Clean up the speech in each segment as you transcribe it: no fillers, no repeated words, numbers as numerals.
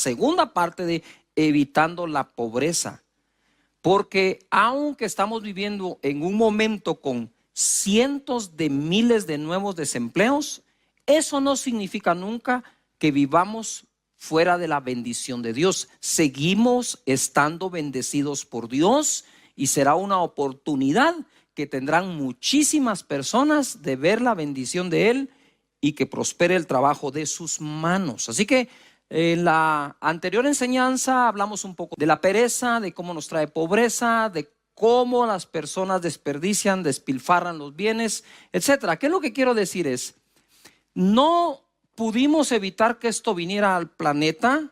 segunda parte de evitando la pobreza. Porque aunque estamos viviendo en un momento con cientos de miles de nuevos desempleos, eso no significa nunca que vivamos fuera de la bendición de Dios. Seguimos estando bendecidos por Dios y será una oportunidad que tendrán muchísimas personas de ver la bendición de Él y que prospere el trabajo de sus manos. Así que en la anterior enseñanza hablamos un poco de la pereza, de cómo nos trae pobreza, de cómo las personas desperdician, despilfarran los bienes, etcétera. ¿Qué es lo que quiero decir? Es, no pudimos evitar que esto viniera al planeta.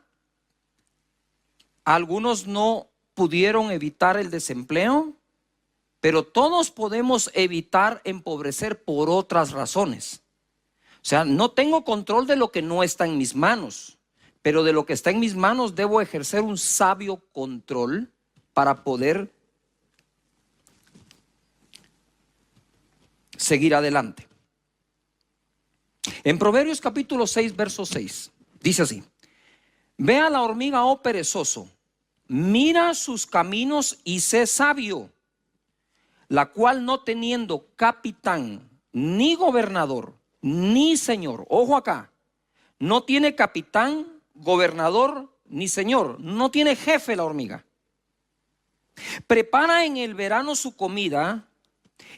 Algunos no pudieron evitar el desempleo, pero todos podemos evitar empobrecer por otras razones. O sea, no tengo control de lo que no está en mis manos, pero de lo que está en mis manos debo ejercer un sabio control para poder seguir adelante. En Proverbios capítulo 6, verso 6, dice así: ve a la hormiga, oh perezoso, mira sus caminos y sé sabio, la cual no teniendo capitán, ni gobernador, ni señor, ojo acá, no tiene capitán, gobernador, ni señor, no tiene jefe la hormiga. Prepara en el verano su comida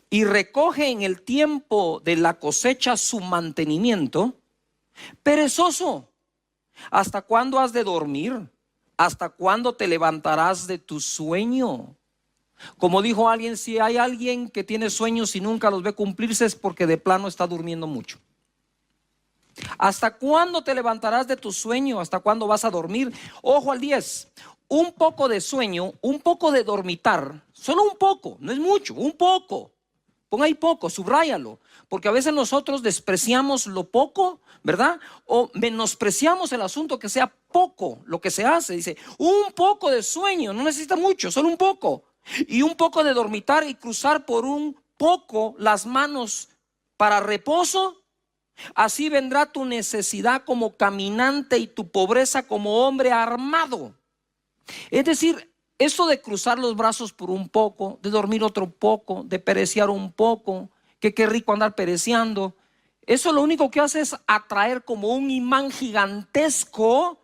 y recoge en el tiempo de la cosecha su mantenimiento. Perezoso, ¿hasta cuándo has de dormir? ¿Hasta cuándo te levantarás de tu sueño? Como dijo alguien, si hay alguien que tiene sueños y nunca los ve cumplirse, es porque de plano está durmiendo mucho. ¿Hasta cuándo te levantarás de tu sueño? ¿Hasta cuándo vas a dormir? Ojo al 10. Un poco de sueño, un poco de dormitar, solo un poco, no es mucho, un poco. Ponga ahí poco, subráyalo, porque a veces nosotros despreciamos lo poco, ¿verdad? O menospreciamos el asunto que sea poco lo que se hace. Dice, un poco de sueño, no necesita mucho, solo un poco. Y un poco de dormitar y cruzar por un poco las manos para reposo. Así vendrá tu necesidad como caminante y tu pobreza como hombre armado. Es decir, esto de cruzar los brazos por un poco, de dormir otro poco, de perecear un poco, que qué rico andar pereceando, eso lo único que hace es atraer como un imán gigantesco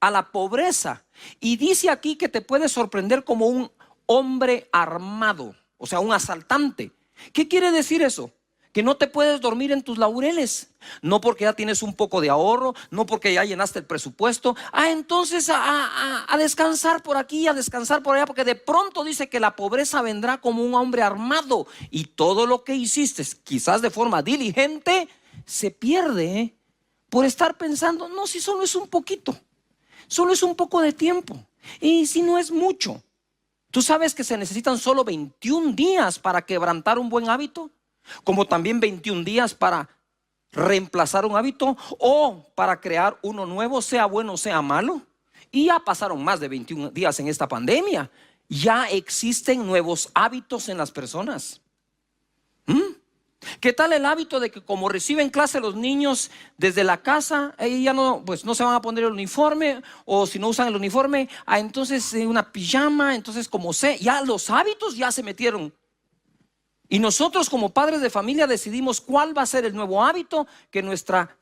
a la pobreza. Y dice aquí que te puede sorprender como un hombre armado, o sea, un asaltante. ¿Qué quiere decir eso? Que no te puedes dormir en tus laureles, no porque ya tienes un poco de ahorro, no porque ya llenaste el presupuesto. Entonces a descansar por aquí, a descansar por allá, porque de pronto dice que la pobreza vendrá como un hombre armado y todo lo que hiciste, quizás de forma diligente, se pierde por estar pensando, no, si solo es un poquito, solo es un poco de tiempo y si no es mucho. ¿Tú sabes que se necesitan solo 21 días para quebrantar un buen hábito? Como también 21 días para reemplazar un hábito o para crear uno nuevo, sea bueno o sea malo. Y ya pasaron más de 21 días en esta pandemia. Ya existen nuevos hábitos en las personas. ¿Qué tal el hábito de que como reciben clase los niños desde la casa, ya no, pues no se van a poner el uniforme, o si no usan el uniforme, entonces una pijama, entonces como ya los hábitos ya se metieron. Y nosotros como padres de familia decidimos cuál va a ser el nuevo hábito que nuestra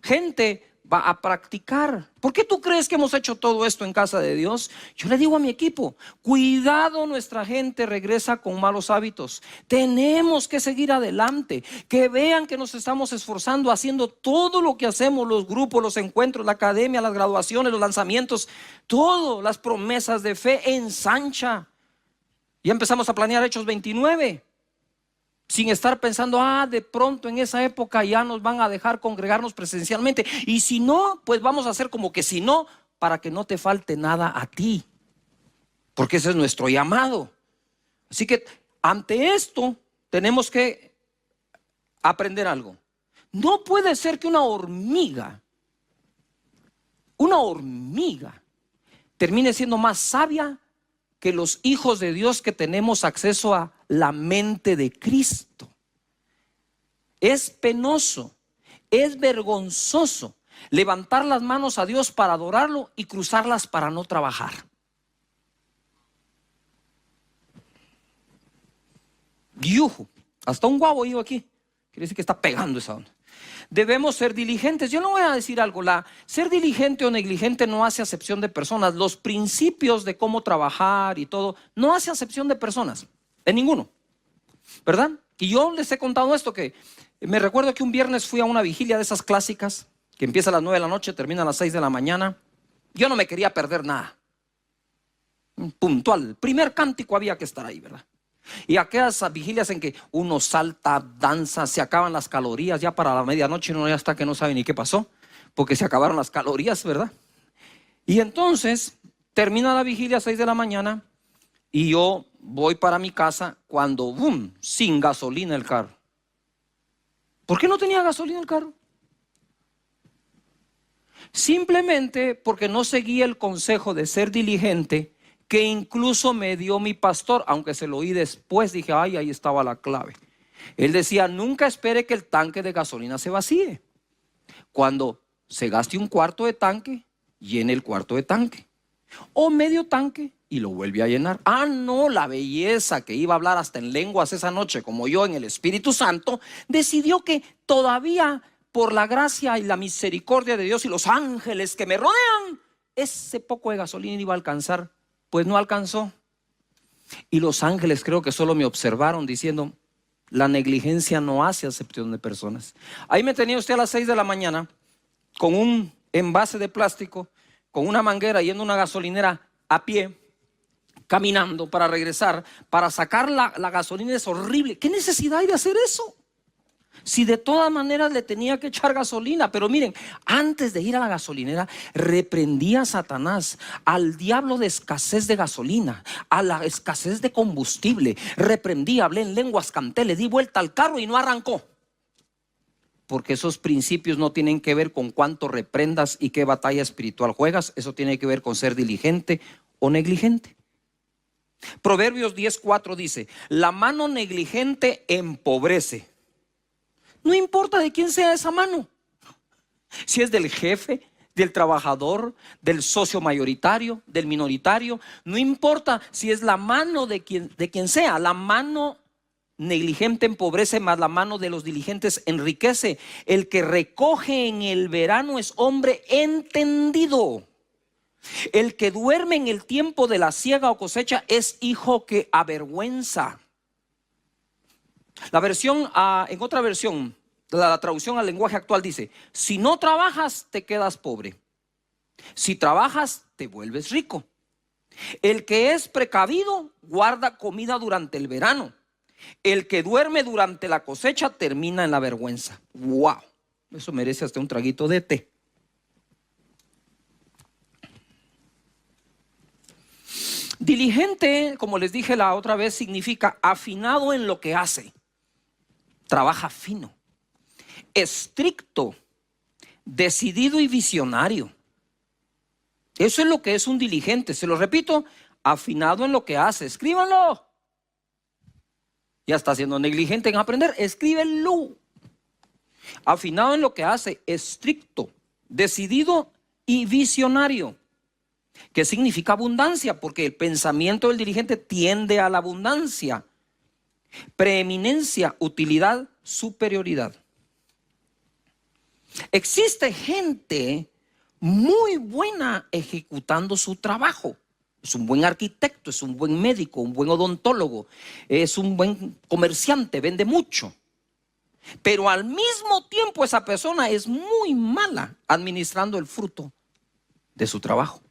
gente va a practicar. ¿Por qué tú crees que hemos hecho todo esto en casa de Dios? Yo le digo a mi equipo, cuidado, nuestra gente regresa con malos hábitos. Tenemos que seguir adelante, que vean que nos estamos esforzando haciendo todo lo que hacemos, los grupos, los encuentros, la academia, las graduaciones, los lanzamientos, todo, las promesas de fe ensancha. Ya empezamos a planear Hechos 29. Sin estar pensando, de pronto en esa época ya nos van a dejar congregarnos presencialmente. Y si no, pues vamos a hacer como que si no, para que no te falte nada a ti. Porque ese es nuestro llamado. Así que ante esto tenemos que aprender algo. No puede ser que una hormiga termine siendo más sabia que los hijos de Dios que tenemos acceso a la mente de Cristo. Es penoso, es vergonzoso levantar las manos a Dios para adorarlo y cruzarlas para no trabajar. Yuju, hasta un guavo iba aquí. Quiere decir que está pegando esa onda. Debemos ser diligentes. Yo no voy a decir algo, ser diligente o negligente no hace acepción de personas. Los principios de cómo trabajar y todo, no hace acepción de personas, de ninguno, ¿verdad? Y yo les he contado esto, que me recuerdo que un viernes fui a una vigilia de esas clásicas, que empieza a las 9 de la noche, termina a las 6 de la mañana. Yo no me quería perder nada. Puntual, el primer cántico había que estar ahí, ¿verdad? Y aquellas vigilias en que uno salta, danza, se acaban las calorías, ya para la medianoche uno ya está que no sabe ni qué pasó, porque se acabaron las calorías, ¿verdad? Y entonces termina la vigilia a 6 de la mañana y yo voy para mi casa cuando, ¡boom!, sin gasolina el carro. ¿Por qué no tenía gasolina el carro? Simplemente porque no seguí el consejo de ser diligente, que incluso me dio mi pastor, aunque se lo oí después. Dije, ay, ahí estaba la clave. Él decía, nunca espere que el tanque de gasolina se vacíe. Cuando se gaste un cuarto de tanque, llene el cuarto de tanque, o medio tanque y lo vuelve a llenar. Ah, no, la belleza que iba a hablar hasta en lenguas esa noche, como yo en el Espíritu Santo, decidió que todavía, por la gracia y la misericordia de Dios y los ángeles que me rodean, ese poco de gasolina iba a alcanzar. Pues no alcanzó. Y los ángeles creo que solo me observaron diciendo, la negligencia no hace acepción de personas. Ahí me tenía usted a las 6 de la mañana con un envase de plástico, con una manguera, yendo a una gasolinera a pie, caminando para regresar, para sacar la gasolina. Es horrible. ¿Qué necesidad hay de hacer eso? Si de todas maneras le tenía que echar gasolina. Pero miren, antes de ir a la gasolinera, reprendí a Satanás, al diablo de escasez de gasolina, a la escasez de combustible. Reprendí, hablé en lenguas, canté, le di vuelta al carro y no arrancó. Porque esos principios no tienen que ver con cuánto reprendas y qué batalla espiritual juegas. Eso tiene que ver con ser diligente o negligente. Proverbios 10:4 dice, la mano negligente empobrece. No importa de quién sea esa mano, si es del jefe, del trabajador, del socio mayoritario, del minoritario. No importa si es la mano de quien sea. La mano negligente empobrece, mas la mano de los diligentes enriquece. El que recoge en el verano es hombre entendido. El que duerme en el tiempo de la siega o cosecha es hijo que avergüenza. La versión, en otra versión, la traducción al lenguaje actual dice, si no trabajas te quedas pobre, si trabajas te vuelves rico. El que es precavido guarda comida durante el verano, el que duerme durante la cosecha termina en la vergüenza. ¡Wow! Eso merece hasta un traguito de té. Diligente, como les dije la otra vez, significa afinado en lo que hace. Trabaja fino, estricto, decidido y visionario. Eso es lo que es un diligente. Se lo repito, afinado en lo que hace. Escríbanlo. Ya está siendo negligente en aprender, escríbenlo. Afinado en lo que hace, estricto, decidido y visionario. ¿Qué significa abundancia? Porque el pensamiento del diligente tiende a la abundancia. Preeminencia, utilidad, superioridad. Existe gente muy buena ejecutando su trabajo. Es un buen arquitecto, es un buen médico, un buen odontólogo, es un buen comerciante, vende mucho. Pero al mismo tiempo esa persona es muy mala administrando el fruto de su trabajo.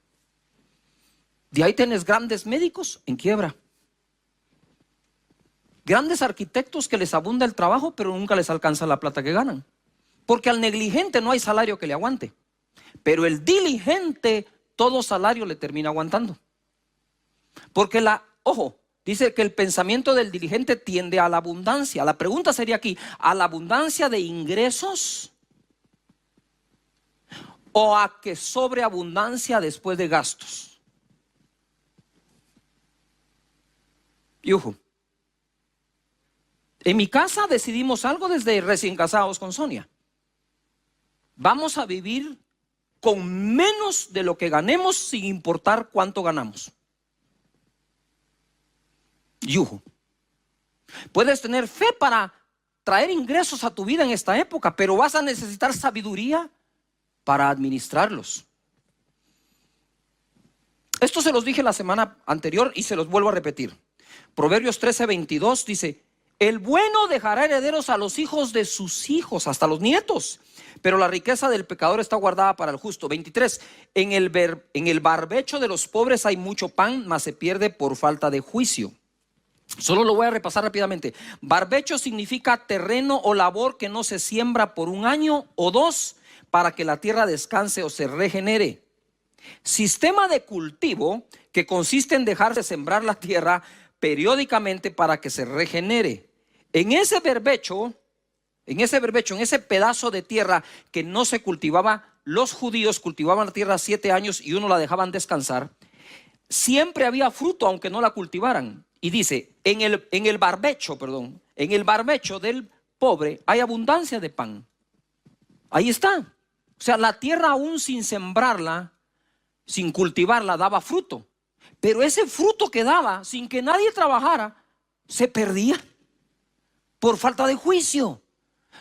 De ahí tenés grandes médicos en quiebra. Grandes arquitectos que les abunda el trabajo, pero nunca les alcanza la plata que ganan. Porque al negligente no hay salario que le aguante. Pero el diligente, todo salario le termina aguantando. Porque dice que el pensamiento del diligente tiende a la abundancia. La pregunta sería aquí, ¿a la abundancia de ingresos? ¿O a que sobreabundancia después de gastos? Yujú. En mi casa decidimos algo desde recién casados con Sonia. vamos a vivir con menos de lo que ganemos sin importar cuánto ganamos. Yujo. Puedes tener fe para traer ingresos a tu vida en esta época, pero vas a necesitar sabiduría para administrarlos. Esto se los dije la semana anterior y se los vuelvo a repetir. Proverbios 13:22 dice: el bueno dejará herederos a los hijos de sus hijos, hasta los nietos, pero la riqueza del pecador está guardada para el justo. 23, en el barbecho de los pobres hay mucho pan, mas se pierde por falta de juicio. Solo lo voy a repasar rápidamente. Barbecho significa terreno o labor que no se siembra por un año o dos para que la tierra descanse o se regenere. Sistema de cultivo que consiste en dejar de sembrar la tierra periódicamente para que se regenere. En ese barbecho, en ese pedazo de tierra que no se cultivaba, los judíos cultivaban la tierra 7 años y uno la dejaban descansar. Siempre había fruto aunque no la cultivaran. Y dice, en el barbecho del pobre hay abundancia de pan. Ahí está. O sea, la tierra aún sin sembrarla, sin cultivarla, daba fruto. Pero ese fruto que daba, sin que nadie trabajara, se perdía por falta de juicio.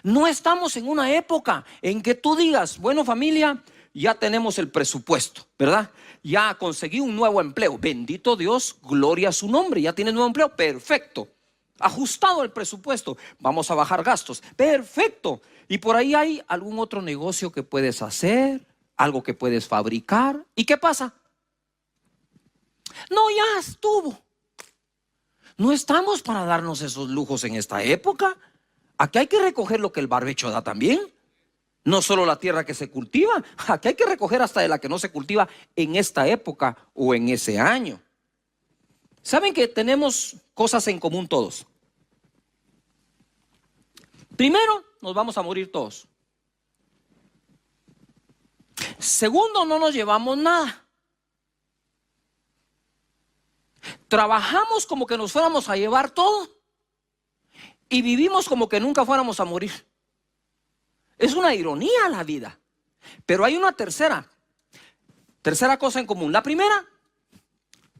No estamos en una época en que tú digas, bueno, familia, ya tenemos el presupuesto, ¿verdad? Ya conseguí un nuevo empleo. Bendito Dios, gloria a su nombre. Ya tienes nuevo empleo, perfecto. Ajustado el presupuesto, vamos a bajar gastos, perfecto. Y por ahí hay algún otro negocio que puedes hacer, algo que puedes fabricar. ¿Y qué pasa? No, ya estuvo. No estamos para darnos esos lujos en esta época. Aquí hay que recoger lo que el barbecho da también. No solo la tierra que se cultiva, aquí hay que recoger hasta de la que no se cultiva en esta época o en ese año. ¿Saben que tenemos cosas en común todos? Primero, nos vamos a morir todos. Segundo, no nos llevamos nada. Trabajamos como que nos fuéramos a llevar todo y vivimos como que nunca fuéramos a morir. Es una ironía la vida. Pero hay una tercera cosa en común. La primera,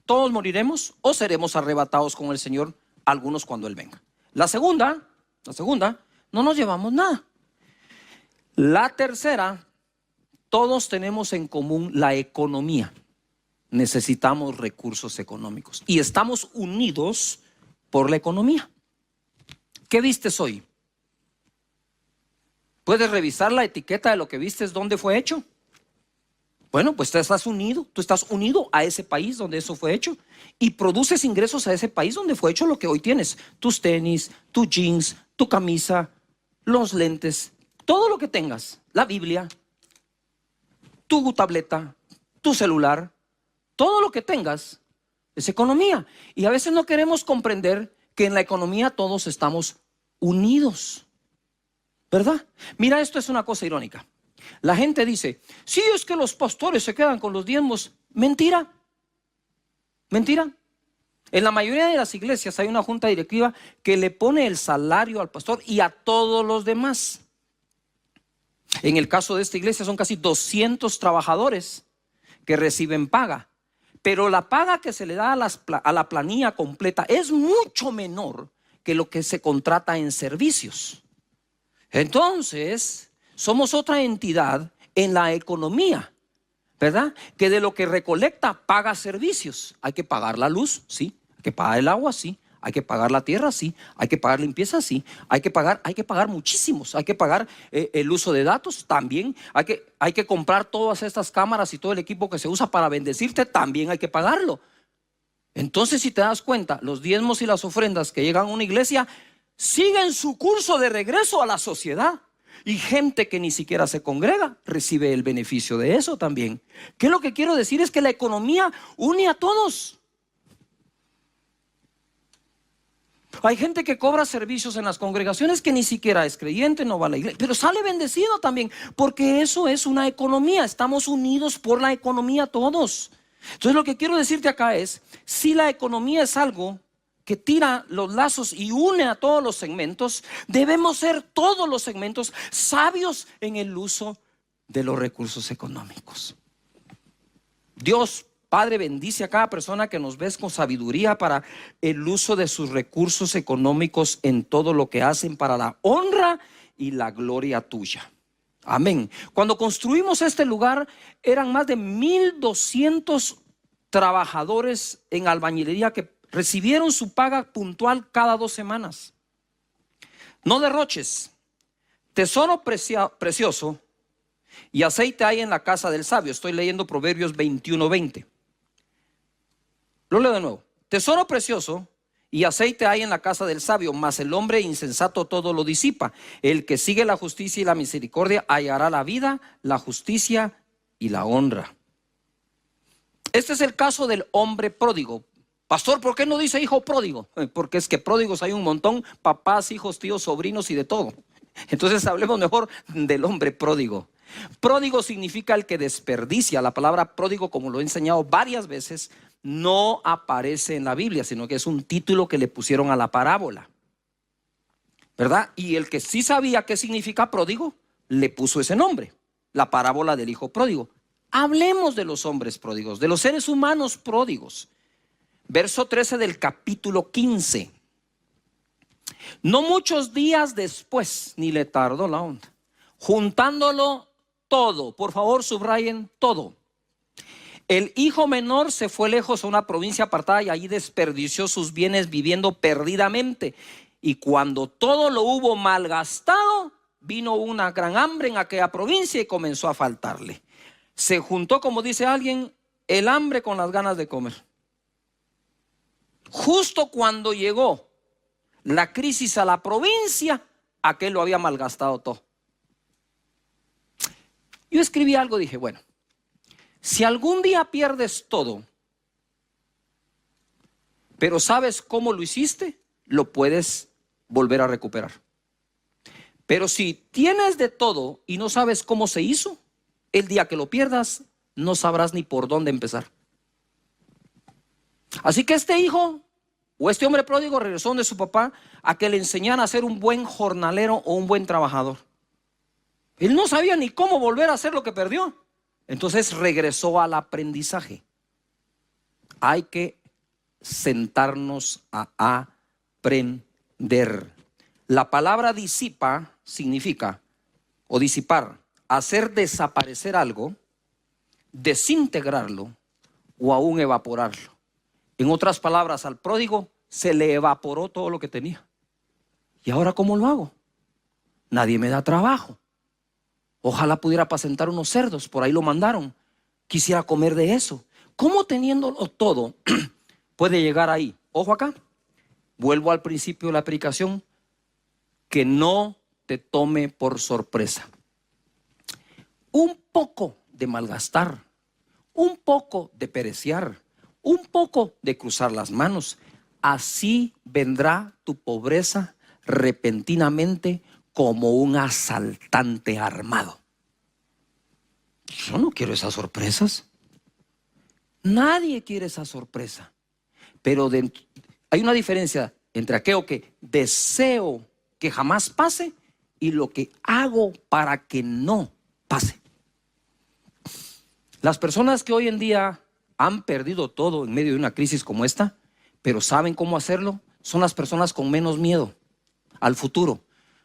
todos moriremos o seremos arrebatados con el Señor, algunos cuando Él venga. La segunda, no nos llevamos nada. La tercera, todos tenemos en común la economía. Necesitamos recursos económicos y estamos unidos por la economía. ¿Qué vistes hoy? ¿Puedes revisar la etiqueta de lo que vistes, dónde fue hecho? Bueno, pues tú estás unido a ese país donde eso fue hecho y produces ingresos a ese país donde fue hecho lo que hoy tienes. Tus tenis, tus jeans, tu camisa, los lentes, todo lo que tengas, la Biblia, tu tableta, tu celular, todo lo que tengas es economía. Y a veces no queremos comprender que en la economía todos estamos unidos, ¿verdad? Mira, esto es una cosa irónica. La gente dice, sí, es que los pastores se quedan con los diezmos. Mentira. Mentira. En la mayoría de las iglesias hay una junta directiva que le pone el salario al pastor y a todos los demás. En el caso de esta iglesia son casi 200 trabajadores que reciben paga. Pero la paga que se le da a la planilla completa es mucho menor que lo que se contrata en servicios. Entonces, somos otra entidad en la economía, ¿verdad? Que de lo que recolecta paga servicios. Hay que pagar la luz, sí. Hay que pagar el agua, sí. Hay que pagar la tierra, sí. Hay que pagar limpieza, sí. Hay que pagar muchísimos. Hay que pagar el uso de datos también. Hay que comprar todas estas cámaras y todo el equipo que se usa para bendecirte, también hay que pagarlo. Entonces, si te das cuenta, los diezmos y las ofrendas que llegan a una iglesia siguen su curso de regreso a la sociedad. Y gente que ni siquiera se congrega recibe el beneficio de eso también. ¿Qué lo que quiero decir? Es que la economía une a todos. Hay gente que cobra servicios en las congregaciones que ni siquiera es creyente, no va a la iglesia, pero sale bendecido también, porque eso es una economía. Estamos unidos por la economía todos. Entonces lo que quiero decirte acá es, si la economía es algo que tira los lazos y une a todos los segmentos, debemos ser todos los segmentos sabios en el uso de los recursos económicos. Dios Padre bendice a cada persona que nos ves con sabiduría para el uso de sus recursos económicos en todo lo que hacen para la honra y la gloria tuya. Amén. Cuando construimos este lugar eran más de 1,200 trabajadores en albañilería que recibieron su paga puntual cada 2 semanas. No derroches, tesoro precioso y aceite hay en la casa del sabio. Estoy leyendo Proverbios 21:20. Lo leo de nuevo. Tesoro precioso y aceite hay en la casa del sabio, mas el hombre insensato todo lo disipa. El que sigue la justicia y la misericordia hallará la vida, la justicia y la honra. Este es el caso del hombre pródigo. Pastor, ¿por qué no dice hijo pródigo? Porque es que pródigos hay un montón, papás, hijos, tíos, sobrinos y de todo. Entonces hablemos mejor del hombre pródigo. Pródigo significa el que desperdicia. La palabra pródigo, como lo he enseñado varias veces, no aparece en la Biblia, sino que es un título que le pusieron a la parábola, ¿verdad? Y el que sí sabía qué significa pródigo, le puso ese nombre, la parábola del hijo pródigo. Hablemos de los hombres pródigos, de los seres humanos pródigos. Verso 13 del capítulo 15. No muchos días después, ni le tardó la onda, juntándolo todo, por favor subrayen todo. El hijo menor se fue lejos a una provincia apartada y allí desperdició sus bienes viviendo perdidamente. Y cuando todo lo hubo malgastado, vino una gran hambre en aquella provincia y comenzó a faltarle. Se juntó, como dice alguien, el hambre con las ganas de comer. Justo cuando llegó la crisis a la provincia, aquel lo había malgastado todo. Yo escribí algo, dije, bueno, si algún día pierdes todo, pero sabes cómo lo hiciste, lo puedes volver a recuperar. Pero si tienes de todo y no sabes cómo se hizo, el día que lo pierdas, no sabrás ni por dónde empezar. Así que este hijo o este hombre pródigo regresó donde su papá a que le enseñara a ser un buen jornalero o un buen trabajador. Él no sabía ni cómo volver a hacer lo que perdió. Entonces regresó al aprendizaje. Hay que sentarnos a aprender. La palabra disipa significa, o disipar, hacer desaparecer algo, desintegrarlo o aún evaporarlo. En otras palabras, al pródigo se le evaporó todo lo que tenía. ¿Y ahora cómo lo hago? Nadie me da trabajo. Ojalá pudiera apacentar unos cerdos, por ahí lo mandaron. Quisiera comer de eso. ¿Cómo teniéndolo todo puede llegar ahí? Ojo acá, vuelvo al principio de la predicación, que no te tome por sorpresa. Un poco de malgastar, un poco de pereciar, un poco de cruzar las manos. Así vendrá tu pobreza repentinamente como un asaltante armado. Yo no quiero esas sorpresas. Nadie quiere esa sorpresa. Pero hay una diferencia entre aquello que deseo que jamás pase y lo que hago para que no pase. Las personas que hoy en día han perdido todo en medio de una crisis como esta, pero saben cómo hacerlo, son las personas con menos miedo al futuro.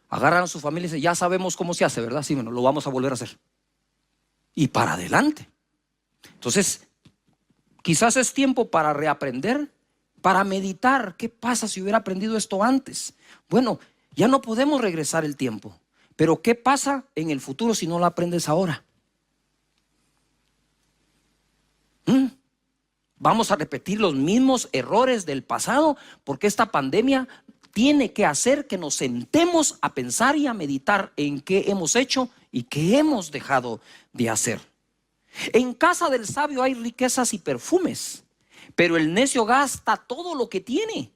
Agarran a su familia y dicen, ya sabemos cómo se hace, ¿verdad? Sí, bueno, lo vamos a volver a hacer. Y para adelante. Entonces, quizás es tiempo para reaprender, para meditar. ¿Qué pasa si hubiera aprendido esto antes? Bueno, ya no podemos regresar el tiempo. Pero ¿qué pasa en el futuro si no lo aprendes ahora? Vamos a repetir los mismos errores del pasado porque esta pandemia tiene que hacer que nos sentemos a pensar y a meditar en qué hemos hecho y qué hemos dejado de hacer. En casa del sabio hay riquezas y perfumes, pero el necio gasta todo lo que tiene.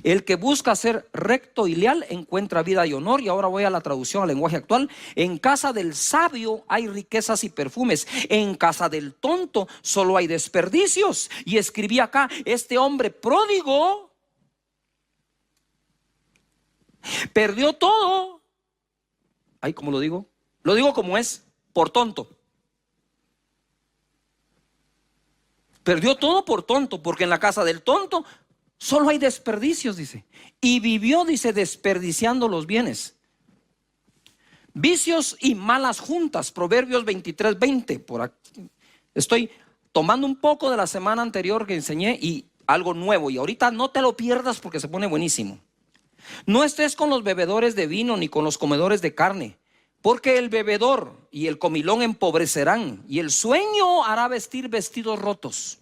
El que busca ser recto y leal encuentra vida y honor. Y ahora voy a la traducción al lenguaje actual. En casa del sabio hay riquezas y perfumes. En casa del tonto solo hay desperdicios. Y escribí acá, este hombre pródigo perdió todo. Ay, ¿cómo lo digo? Lo digo como es, por tonto. Perdió todo por tonto, porque en la casa del tonto solo hay desperdicios, dice. Y vivió, dice, desperdiciando los bienes. Vicios y malas juntas, Proverbios 23:20. Por aquí estoy tomando un poco de la semana anterior que enseñé y algo nuevo. Y ahorita no te lo pierdas porque se pone buenísimo. No estés con los bebedores de vino ni con los comedores de carne, porque el bebedor y el comilón empobrecerán, y el sueño hará vestir vestidos rotos.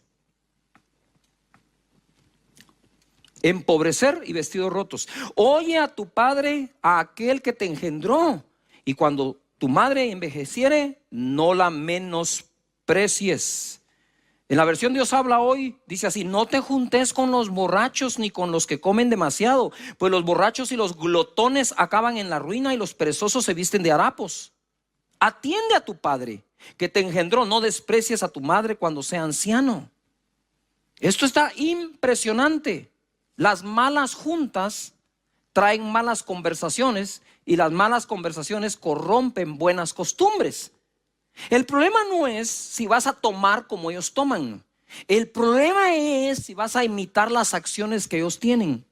Empobrecer y vestidos rotos. Oye a tu padre, a aquel que te engendró, y cuando tu madre envejeciere, no la menosprecies. En la versión Dios habla hoy, dice así: no te juntes con los borrachos ni con los que comen demasiado, pues los borrachos y los glotones acaban en la ruina y los perezosos se visten de harapos. Atiende a tu padre que te engendró, no desprecies a tu madre cuando sea anciano. Esto está impresionante. Las malas juntas traen malas conversaciones y las malas conversaciones corrompen buenas costumbres. El problema no es si vas a tomar como ellos toman. El problema es si vas a imitar las acciones que ellos tienen.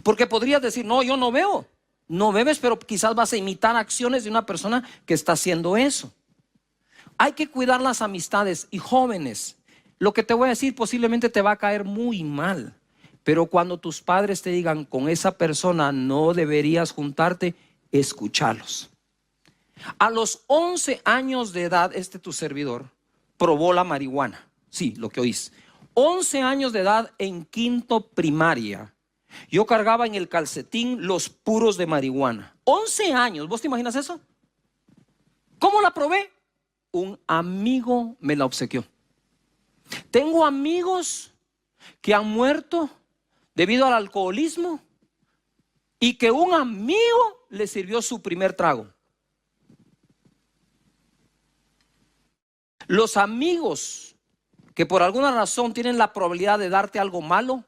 Porque podrías decir: no, yo no bebo. No bebes, pero quizás vas a imitar acciones de una persona que está haciendo eso. Hay que cuidar las amistades. Y jóvenes, lo que te voy a decir posiblemente te va a caer muy mal, pero cuando tus padres te digan: con esa persona no deberías juntarte, escúchalos. A los 11 años de edad, tu servidor probó la marihuana. Sí, lo que oís. 11 años de edad, en quinto primaria, yo cargaba en el calcetín los puros de marihuana. 11 años, ¿vos te imaginas eso? ¿Cómo la probé? Un amigo me la obsequió. Tengo amigos que han muerto debido al alcoholismo y que un amigo le sirvió su primer trago. Los amigos que por alguna razón tienen la probabilidad de darte algo malo,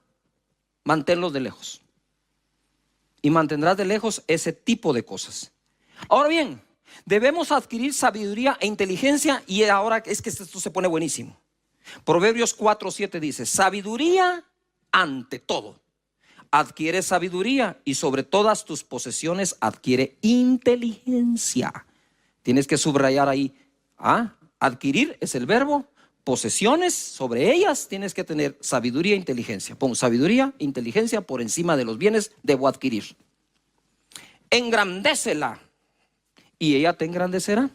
manténlos de lejos. Y mantendrás de lejos ese tipo de cosas. Ahora bien, debemos adquirir sabiduría e inteligencia, y ahora es que esto se pone buenísimo. Proverbios 4:7 dice: sabiduría ante todo. Adquiere sabiduría, y sobre todas tus posesiones adquiere inteligencia. Tienes que subrayar ahí. Adquirir es el verbo. Posesiones, sobre ellas tienes que tener sabiduría e inteligencia. Pon sabiduría e inteligencia por encima de los bienes debo adquirir. Engrandécela y ella te engrandecerá.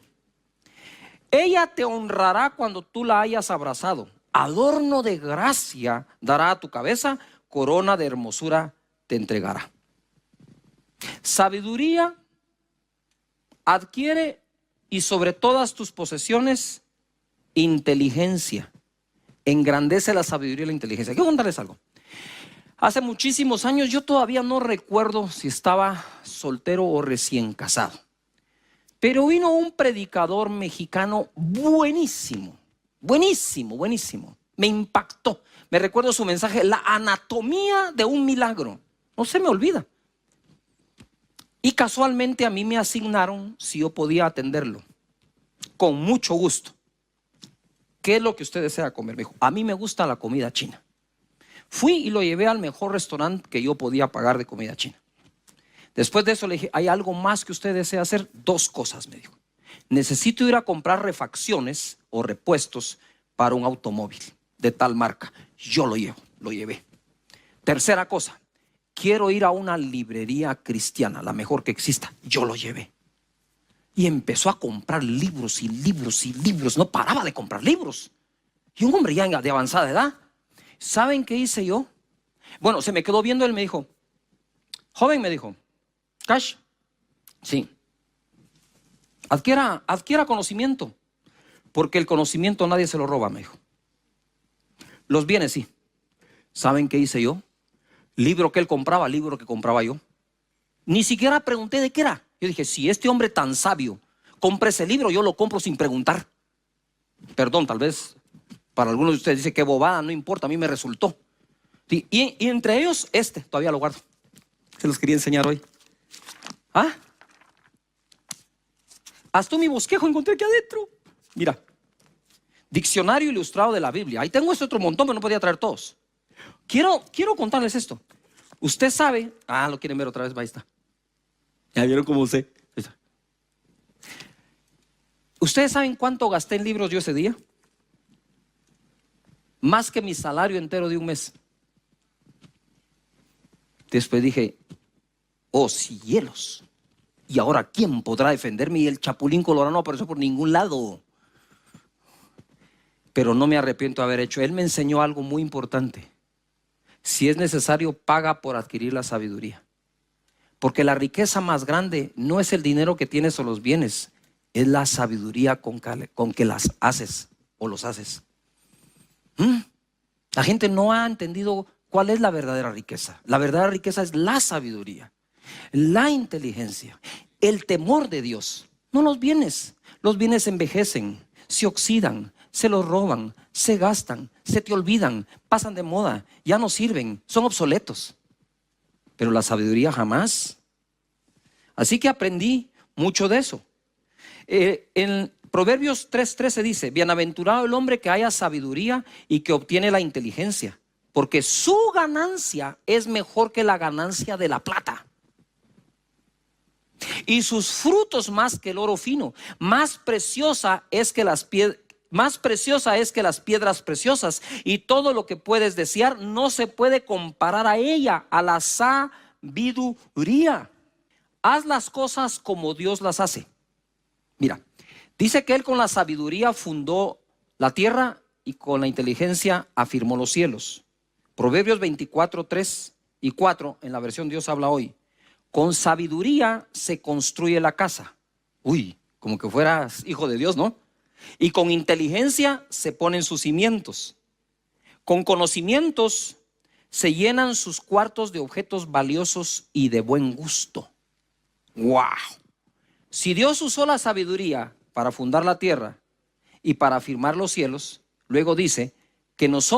Ella te honrará cuando tú la hayas abrazado. Adorno de gracia dará a tu cabeza, corona de hermosura te entregará. Sabiduría adquiere, y sobre todas tus posesiones, inteligencia. Engrandece la sabiduría y la inteligencia. Quiero contarles algo. Hace muchísimos años, yo todavía no recuerdo si estaba soltero o recién casado, pero vino un predicador mexicano buenísimo, buenísimo, buenísimo. Me impactó. Me recuerdo su mensaje: la anatomía de un milagro. No se me olvida. Y casualmente a mí me asignaron si yo podía atenderlo. Con mucho gusto. ¿Qué es lo que usted desea comer? Me dijo: a mí me gusta la comida china. Fui y lo llevé al mejor restaurante que yo podía pagar de comida china. Después de eso le dije: ¿hay algo más que usted desea hacer? 2 cosas, me dijo. Necesito ir a comprar refacciones o repuestos para un automóvil de tal marca. Yo lo llevé. Tercera cosa, quiero ir a una librería cristiana, la mejor que exista. Yo lo llevé. Y empezó a comprar libros y libros y libros. No paraba de comprar libros. Y un hombre ya de avanzada edad. ¿Saben qué hice yo? Bueno, se me quedó viendo. Él me dijo: joven, me dijo, Cash, sí, adquiera conocimiento, porque el conocimiento nadie se lo roba, me dijo. Los bienes sí. ¿Saben qué hice yo? Libro que él compraba, libro que compraba yo. Ni siquiera pregunté de qué era. Yo dije: si este hombre tan sabio compra ese libro, yo lo compro sin preguntar. Perdón, tal vez para algunos de ustedes dice: qué bobada, no importa, a mí me resultó. Sí, y entre ellos todavía lo guardo. Se los quería enseñar hoy. Hasta mi bosquejo encontré aquí adentro. Mira, diccionario ilustrado de la Biblia. Ahí tengo este otro montón, pero no podía traer todos. Quiero contarles esto. Usted sabe, lo quieren ver otra vez, ahí está. Ya vieron cómo sé. ¿Ustedes saben cuánto gasté en libros yo ese día? Más que mi salario entero de un mes. Después dije, oh cielos, ¿y ahora quién podrá defenderme? Y el Chapulín Colorado no apareció por ningún lado. Pero no me arrepiento de haber hecho. Él me enseñó algo muy importante. Si es necesario, paga por adquirir la sabiduría. Porque la riqueza más grande no es el dinero que tienes o los bienes, es la sabiduría con que las haces o los haces. La gente no ha entendido cuál es la verdadera riqueza. La verdadera riqueza es la sabiduría, la inteligencia, el temor de Dios, no los bienes. Los bienes envejecen, se oxidan, se los roban, se gastan, se te olvidan, pasan de moda, ya no sirven, son obsoletos. Pero la sabiduría jamás. Así que aprendí mucho de eso. En Proverbios 3:13 dice, bienaventurado el hombre que haya sabiduría y que obtiene la inteligencia, porque su ganancia es mejor que la ganancia de la plata, y sus frutos más que el oro fino. Más preciosa es que las piedras preciosas, y todo lo que puedes desear no se puede comparar a ella, a la sabiduría. Haz las cosas como Dios las hace. Mira, dice que Él con la sabiduría fundó la tierra y con la inteligencia afirmó los cielos. Proverbios 24:3-4 en la versión Dios habla hoy. Con sabiduría se construye la casa. Uy, como que fueras hijo de Dios, ¿no? Y con inteligencia se ponen sus cimientos. Con conocimientos se llenan sus cuartos de objetos valiosos y de buen gusto. ¡Wow! Si Dios usó la sabiduría para fundar la tierra y para afirmar los cielos, luego dice que nos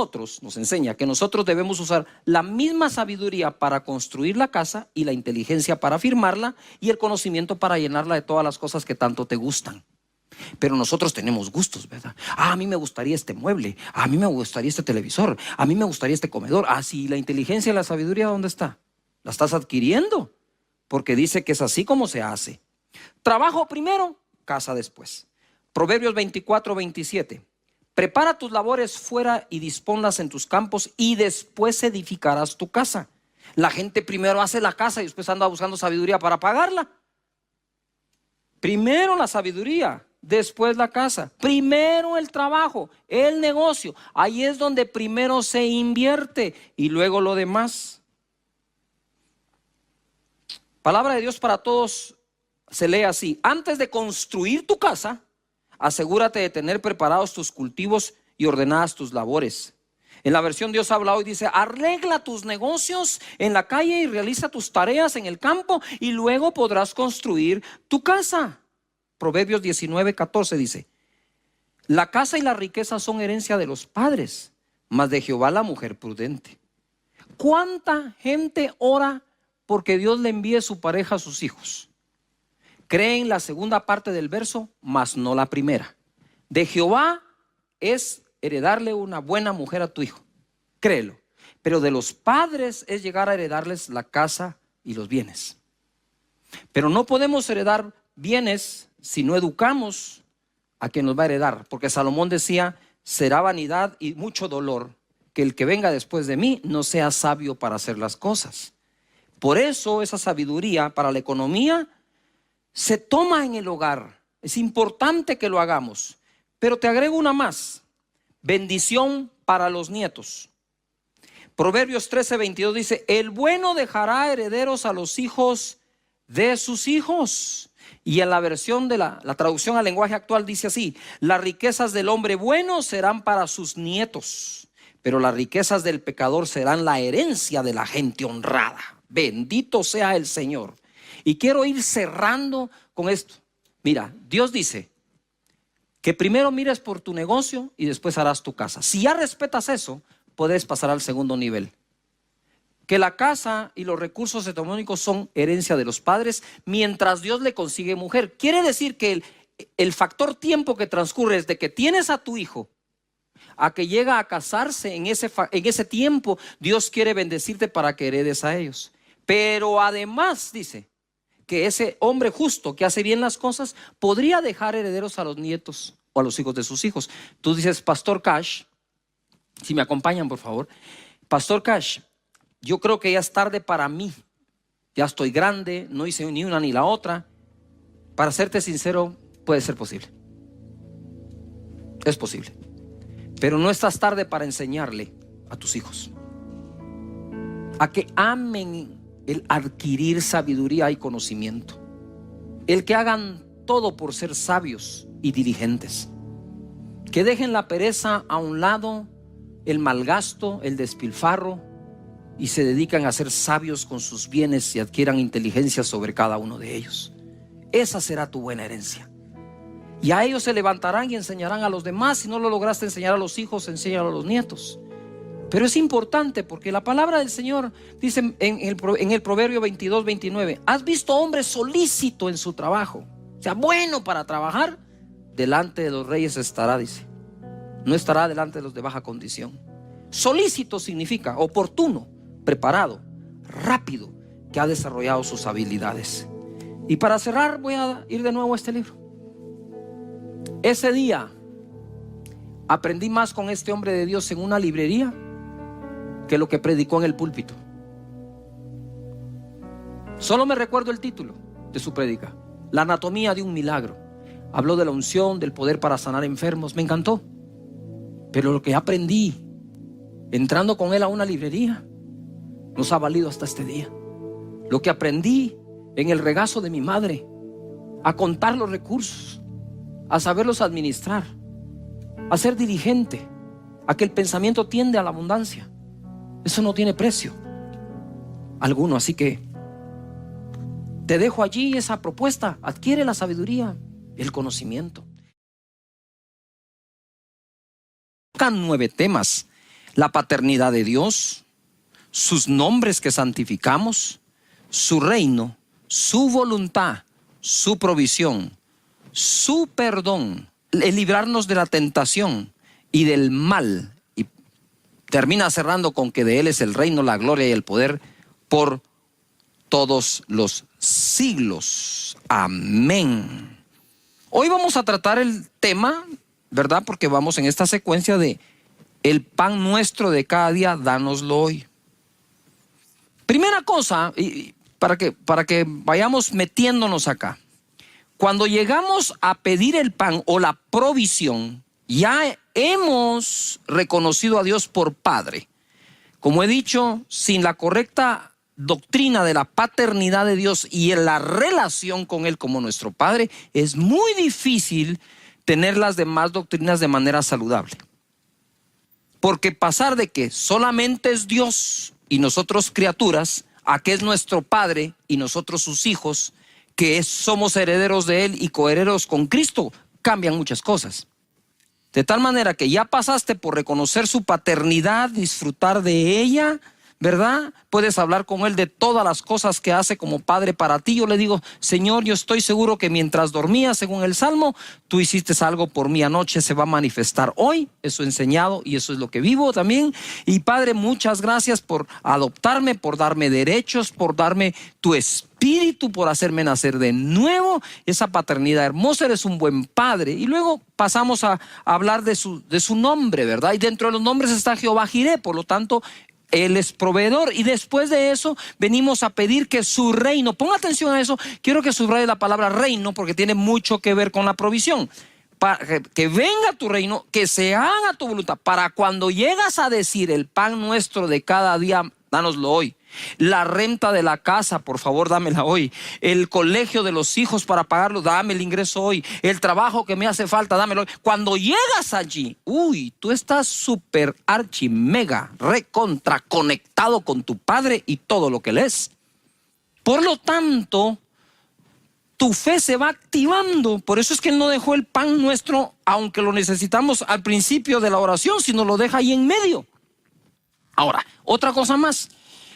enseña que nosotros debemos usar la misma sabiduría para construir la casa y la inteligencia para afirmarla y el conocimiento para llenarla de todas las cosas que tanto te gustan. Pero nosotros tenemos gustos, ¿verdad? A mí me gustaría este mueble, a mí me gustaría este televisor, a mí me gustaría este comedor. Sí, la inteligencia y la sabiduría, ¿dónde está? La estás adquiriendo, porque dice que es así como se hace. Trabajo primero, casa después. Proverbios 24:27. Prepara tus labores fuera y disponlas en tus campos, y después edificarás tu casa. La gente primero hace la casa y después anda buscando sabiduría para pagarla. Primero la sabiduría, después la casa. Primero el trabajo, el negocio. Ahí es donde primero se invierte y luego lo demás. Palabra de Dios para todos se lee así: antes de construir tu casa, asegúrate de tener preparados tus cultivos y ordenadas tus labores. En la versión Dios habla hoy dice: arregla tus negocios en la calle y realiza tus tareas en el campo, y luego podrás construir tu casa. Proverbios 19:14 dice: la casa y la riqueza son herencia de los padres, mas de Jehová la mujer prudente. ¿Cuánta gente ora porque Dios le envíe su pareja a sus hijos? Creen la segunda parte del verso, mas no la primera. De Jehová es heredarle una buena mujer a tu hijo, créelo. Pero de los padres es llegar a heredarles la casa y los bienes. Pero no podemos heredar bienes si no educamos a quien nos va a heredar. Porque Salomón decía: será vanidad y mucho dolor que el que venga después de mí no sea sabio para hacer las cosas. Por eso esa sabiduría para la economía se toma en el hogar. Es importante que lo hagamos. Pero te agrego una más: bendición para los nietos. Proverbios 13:22 dice: el bueno dejará herederos a los hijos de sus hijos. Y en la versión de la traducción al lenguaje actual dice así: las riquezas del hombre bueno serán para sus nietos, pero las riquezas del pecador serán la herencia de la gente honrada. Bendito sea el Señor. Y quiero ir cerrando con esto. Mira, Dios dice que primero mires por tu negocio y después harás tu casa. Si ya respetas eso, puedes pasar al segundo nivel. Que la casa y los recursos económicos son herencia de los padres mientras Dios le consigue mujer. Quiere decir que el factor tiempo que transcurre desde que tienes a tu hijo a que llega a casarse, en ese tiempo Dios quiere bendecirte para que heredes a ellos. Pero además dice que ese hombre justo que hace bien las cosas podría dejar herederos a los nietos o a los hijos de sus hijos. Tú dices, Pastor Cash, si me acompañan por favor, Pastor Cash, yo creo que ya es tarde para mí, ya estoy grande, no hice ni una ni la otra. Para serte sincero, puede ser posible, es posible, pero no estás tarde para enseñarle a tus hijos a que amen el adquirir sabiduría y conocimiento, el que hagan todo por ser sabios y diligentes, que dejen la pereza a un lado, el malgasto, el despilfarro, y se dedican a ser sabios con sus bienes y adquieran inteligencia sobre cada uno de ellos. Esa será tu buena herencia. Y a ellos se levantarán y enseñarán a los demás. Si no lo lograste enseñar a los hijos, enséñalo a los nietos. Pero es importante porque la palabra del Señor dice en el Proverbio 22, 29: ¿has visto hombre solícito en su trabajo? O sea, bueno para trabajar. Delante de los reyes estará, dice. No estará delante de los de baja condición. Solícito significa oportuno, preparado, rápido, que ha desarrollado sus habilidades. Y para cerrar voy a ir de nuevo a este libro. Ese día aprendí más con este hombre de Dios en una librería que lo que predicó en el púlpito. Solo me recuerdo el título de su prédica: La anatomía de un milagro. Habló de la unción, del poder para sanar enfermos. Me encantó. Pero lo que aprendí entrando con él a una librería nos ha valido hasta este día. Lo que aprendí en el regazo de mi madre, a contar los recursos, a saberlos administrar, a ser diligente, a que el pensamiento tiende a la abundancia. Eso no tiene precio alguno. Así que te dejo allí esa propuesta: adquiere la sabiduría, el conocimiento. Tocan 9 temas: la paternidad de Dios, sus nombres que santificamos, su reino, su voluntad, su provisión, su perdón, el librarnos de la tentación y del mal. Y termina cerrando con que de Él es el reino, la gloria y el poder por todos los siglos. Amén. Hoy vamos a tratar el tema, ¿verdad? Porque vamos en esta secuencia de el pan nuestro de cada día, dánoslo hoy. Primera cosa, y para que vayamos metiéndonos acá. Cuando llegamos a pedir el pan o la provisión, ya hemos reconocido a Dios por Padre. Como he dicho, sin la correcta doctrina de la paternidad de Dios y en la relación con Él como nuestro Padre, es muy difícil tener las demás doctrinas de manera saludable. Porque pasar de que solamente es Dios y nosotros criaturas, a que es nuestro Padre y nosotros sus hijos, que somos herederos de Él y coherederos con Cristo, cambian muchas cosas. De tal manera que ya pasaste por reconocer su paternidad, disfrutar de ella, ¿verdad? Puedes hablar con Él de todas las cosas que hace como Padre para ti. Yo le digo: Señor, yo estoy seguro que mientras dormía, según el Salmo, tú hiciste algo por mí anoche, se va a manifestar hoy. Eso he enseñado y eso es lo que vivo también. Y Padre, muchas gracias por adoptarme, por darme derechos, por darme tu espíritu, por hacerme nacer de nuevo. Esa paternidad hermosa, eres un buen Padre. Y luego pasamos a hablar de su nombre, ¿verdad? Y dentro de los nombres está Jehová Jireh, por lo tanto Él es proveedor. Y después de eso venimos a pedir que su reino, ponga atención a eso, quiero que subraye la palabra reino porque tiene mucho que ver con la provisión. Para que venga tu reino, que se haga tu voluntad. Para cuando llegas a decir el pan nuestro de cada día, dánoslo hoy. La renta de la casa, por favor, dámela hoy. El colegio de los hijos para pagarlo, dame el ingreso hoy. El trabajo que me hace falta, dámelo hoy. Cuando llegas allí, tú estás súper archi mega recontra conectado con tu Padre y todo lo que Él es. Por lo tanto, tu fe se va activando. Por eso es que Él no dejó el pan nuestro, aunque lo necesitamos al principio de la oración, sino lo deja ahí en medio. Ahora, otra cosa más.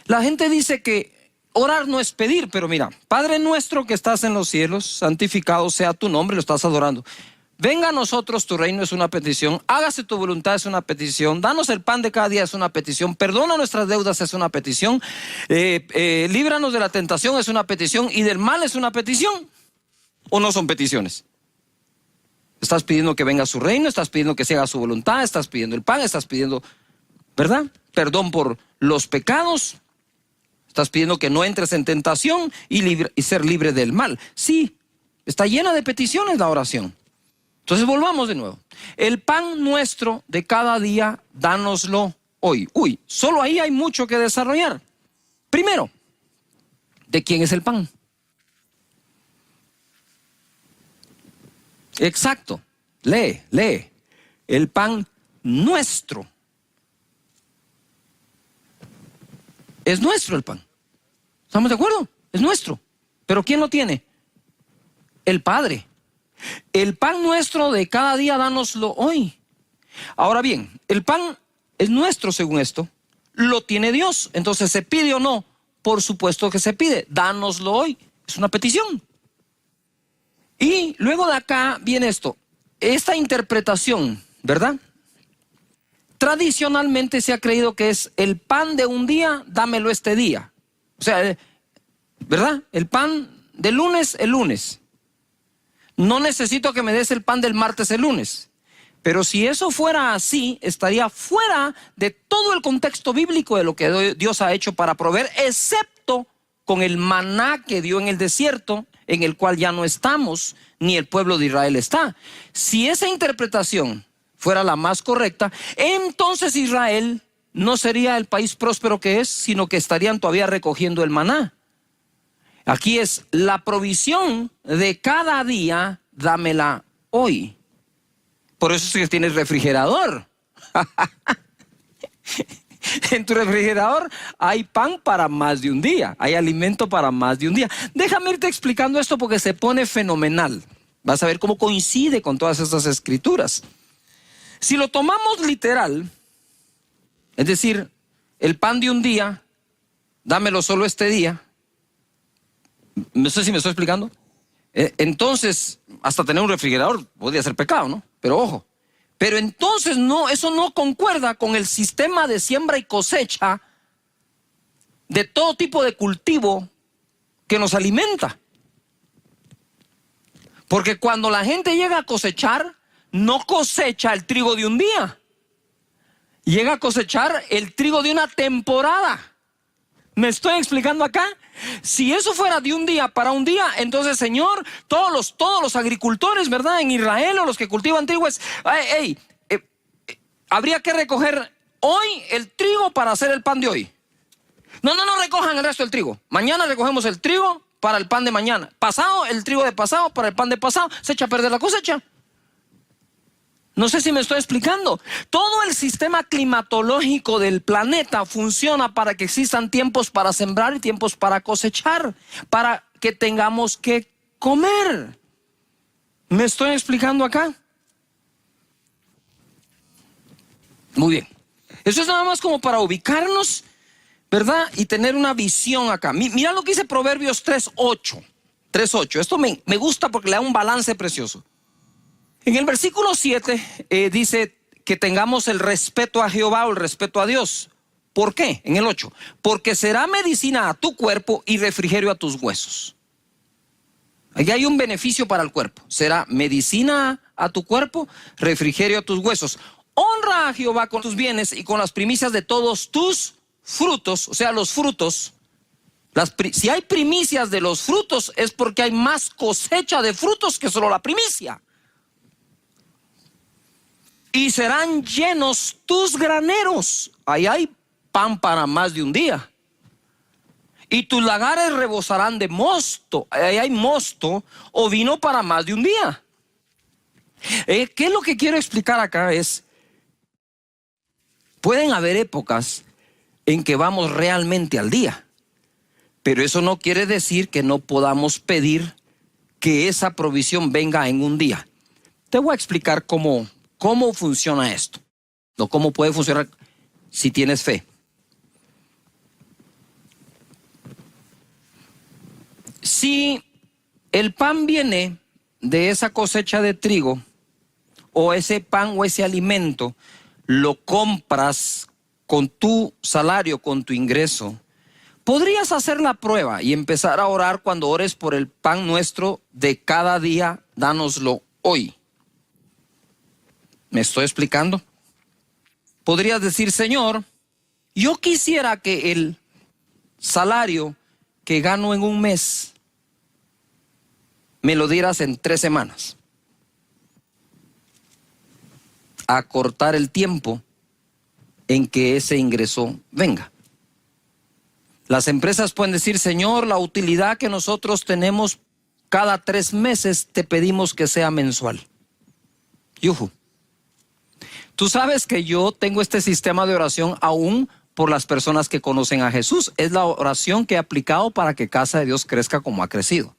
La gente dice que orar no es pedir, pero mira, Padre nuestro que estás en los cielos, santificado sea tu nombre, lo estás adorando. Venga a nosotros tu reino es una petición, hágase tu voluntad es una petición, danos el pan de cada día es una petición, perdona nuestras deudas es una petición, líbranos de la tentación es una petición y del mal es una petición. ¿O no son peticiones? Estás pidiendo que venga su reino, estás pidiendo que se haga su voluntad, estás pidiendo el pan, estás pidiendo, ¿verdad? Perdón por los pecados, estás pidiendo que no entres en tentación y ser libre del mal. Sí, está llena de peticiones la oración. Entonces volvamos de nuevo. El pan nuestro de cada día, dánoslo hoy. Uy, solo ahí hay mucho que desarrollar. Primero, ¿de quién es el pan? Exacto. Lee. El pan nuestro. Es nuestro el pan. ¿Estamos de acuerdo? Es nuestro. ¿Pero quién lo tiene? El Padre. El pan nuestro de cada día, dánoslo hoy. Ahora bien, el pan es nuestro según esto. Lo tiene Dios. Entonces, ¿se pide o no? Por supuesto que se pide. Dánoslo hoy. Es una petición. Y luego de acá viene esto. Esta interpretación, ¿verdad? Tradicionalmente se ha creído que es el pan de un día, dámelo este día. O sea, ¿verdad? El pan del lunes, el lunes. No necesito que me des el pan del martes, el lunes. Pero si eso fuera así, estaría fuera de todo el contexto bíblico de lo que Dios ha hecho para proveer, excepto con el maná que dio en el desierto, en el cual ya no estamos, ni el pueblo de Israel está. Si esa interpretación fuera la más correcta, entonces Israel no sería el país próspero que es, sino que estarían todavía recogiendo el maná. Aquí es la provisión de cada día, dámela hoy. Por eso es que tienes refrigerador. En tu refrigerador hay pan para más de un día, hay alimento para más de un día. Déjame irte explicando esto porque se pone fenomenal. Vas a ver cómo coincide con todas estas escrituras. Si lo tomamos literal, es decir, el pan de un día, dámelo solo este día. No sé si me estoy explicando. Entonces, hasta tener un refrigerador podría ser pecado, ¿no? Pero ojo. Pero entonces no, eso no concuerda con el sistema de siembra y cosecha de todo tipo de cultivo que nos alimenta. Porque cuando la gente llega a cosechar, no cosecha el trigo de un día. Llega a cosechar el trigo de una temporada. ¿Me estoy explicando acá? Si eso fuera de un día para un día, entonces, Señor, todos los agricultores, ¿verdad? En Israel o los que cultivan trigo, habría que recoger hoy el trigo para hacer el pan de hoy. No recojan el resto del trigo. Mañana recogemos el trigo para el pan de mañana. Pasado, el trigo de pasado para el pan de pasado. Se echa a perder la cosecha. No sé si me estoy explicando. Todo el sistema climatológico del planeta funciona para que existan tiempos para sembrar y tiempos para cosechar, para que tengamos que comer. ¿Me estoy explicando acá? Muy bien. Eso es nada más como para ubicarnos, ¿verdad? Y tener una visión acá. Mira lo que dice Proverbios 3:8. 3:8. Esto me gusta porque le da un balance precioso. En el versículo 7 dice que tengamos el respeto a Jehová o el respeto a Dios. ¿Por qué? En el 8. Porque será medicina a tu cuerpo y refrigerio a tus huesos. Aquí hay un beneficio para el cuerpo. Será medicina a tu cuerpo, refrigerio a tus huesos. Honra a Jehová con tus bienes y con las primicias de todos tus frutos. O sea, los frutos. Si hay primicias de los frutos es porque hay más cosecha de frutos que solo la primicia. Y serán llenos tus graneros. Ahí hay pan para más de un día. Y tus lagares rebosarán de mosto. Ahí hay mosto o vino para más de un día. ¿Qué es lo que quiero explicar acá? Pueden haber épocas en que vamos realmente al día. Pero eso no quiere decir que no podamos pedir que esa provisión venga en un día. Te voy a explicar cómo funciona esto, o cómo puede funcionar si tienes fe. Si el pan viene de esa cosecha de trigo, o ese pan o ese alimento, lo compras con tu salario, con tu ingreso, podrías hacer la prueba y empezar a orar cuando ores por el pan nuestro de cada día, dánoslo hoy. ¿Me estoy explicando? Podrías decir: Señor, yo quisiera que el salario que gano en un mes me lo dieras en 3 semanas. Acortar el tiempo en que ese ingreso venga. Las empresas pueden decir: Señor, la utilidad que nosotros tenemos cada 3 meses, te pedimos que sea mensual. Yuhu. Tú sabes que yo tengo este sistema de oración aún por las personas que conocen a Jesús. Es la oración que he aplicado para que Casa de Dios crezca como ha crecido.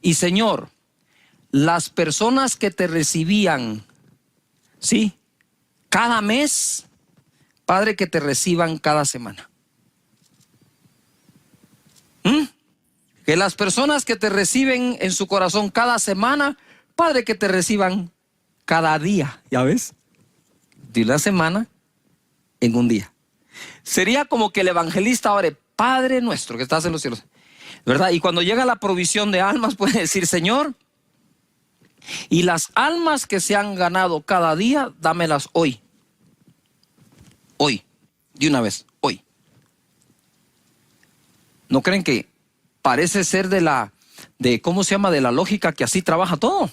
Y Señor, las personas que te recibían, ¿sí?, cada mes, Padre, que te reciban cada semana. Que las personas que te reciben en su corazón cada semana, Padre, que te reciban cada día. ¿Ya ves? De una semana en un día. Sería como que el evangelista ore: Padre nuestro que estás en los cielos, ¿verdad? Y cuando llega la provisión de almas, puede decir: Señor, y las almas que se han ganado cada día, dámelas hoy. Hoy, de una vez, hoy. ¿No creen que parece ser de la lógica que así trabaja todo?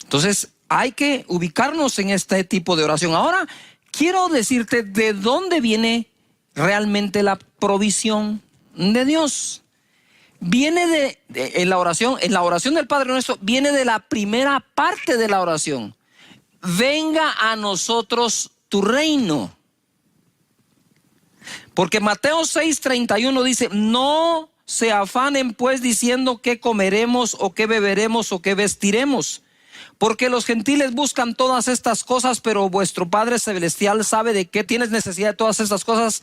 Entonces, hay que ubicarnos en este tipo de oración. Ahora, quiero decirte de dónde viene realmente la provisión de Dios. Viene en la oración del Padre Nuestro, viene de la primera parte de la oración. Venga a nosotros tu reino. Porque Mateo 6:31 dice: no se afanen pues diciendo qué comeremos o qué beberemos o qué vestiremos, porque los gentiles buscan todas estas cosas, pero vuestro Padre Celestial sabe de qué tienes necesidad de todas estas cosas.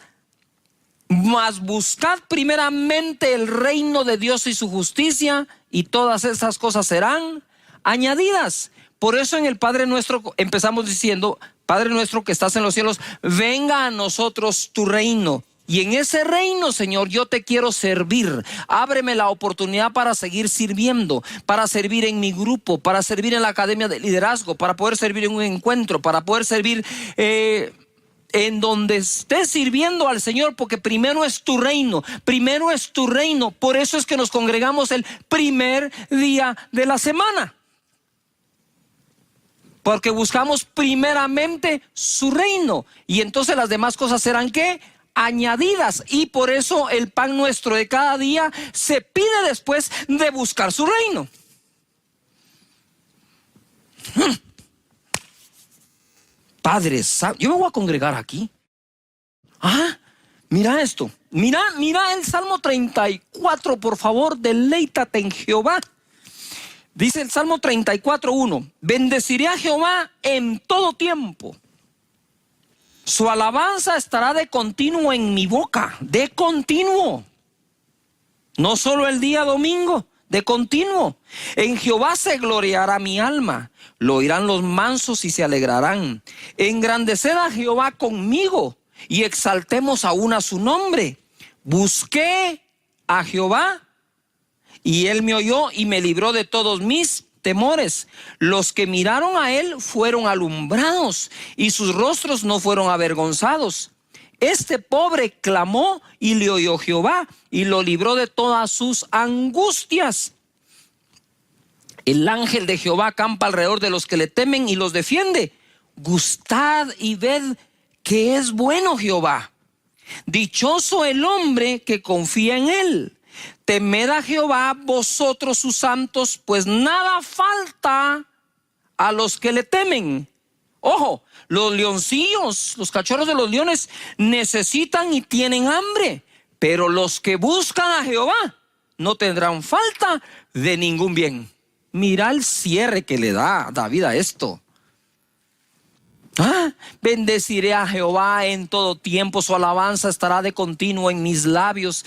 Mas buscad primeramente el reino de Dios y su justicia, y todas esas cosas serán añadidas. Por eso en el Padre Nuestro empezamos diciendo: Padre nuestro que estás en los cielos, venga a nosotros tu reino. Y en ese reino, Señor, yo te quiero servir. Ábreme la oportunidad para seguir sirviendo, para servir en mi grupo, para servir en la academia de liderazgo, para poder servir en un encuentro, para poder servir en donde estés sirviendo al Señor, porque primero es tu reino, primero es tu reino. Por eso es que nos congregamos el primer día de la semana, porque buscamos primeramente su reino, y entonces las demás cosas serán ¿qué? Añadidas. Y por eso el pan nuestro de cada día se pide después de buscar su reino. Padre, yo me voy a congregar aquí. Mira esto. Mira el Salmo 34, por favor, deleítate en Jehová. Dice el Salmo 34:1: bendeciré a Jehová en todo tiempo. Su alabanza estará de continuo en mi boca. De continuo. No solo el día domingo, de continuo. En Jehová se gloriará mi alma. Lo oirán los mansos y se alegrarán. Engrandeced a Jehová conmigo y exaltemos aún a su nombre. Busqué a Jehová y él me oyó y me libró de todos mis temores. Los que miraron a él fueron alumbrados y sus rostros no fueron avergonzados. Este pobre clamó y le oyó Jehová y lo libró de todas sus angustias. El ángel de Jehová acampa alrededor de los que le temen y los defiende. Gustad y ved que es bueno Jehová. Dichoso el hombre que confía en él. Temed a Jehová vosotros sus santos, pues nada falta a los que le temen. Ojo, los leoncillos, los cachorros de los leones necesitan y tienen hambre, pero los que buscan a Jehová no tendrán falta de ningún bien. Mira el cierre que le da David a esto. Bendeciré a Jehová en todo tiempo, su alabanza estará de continuo en mis labios.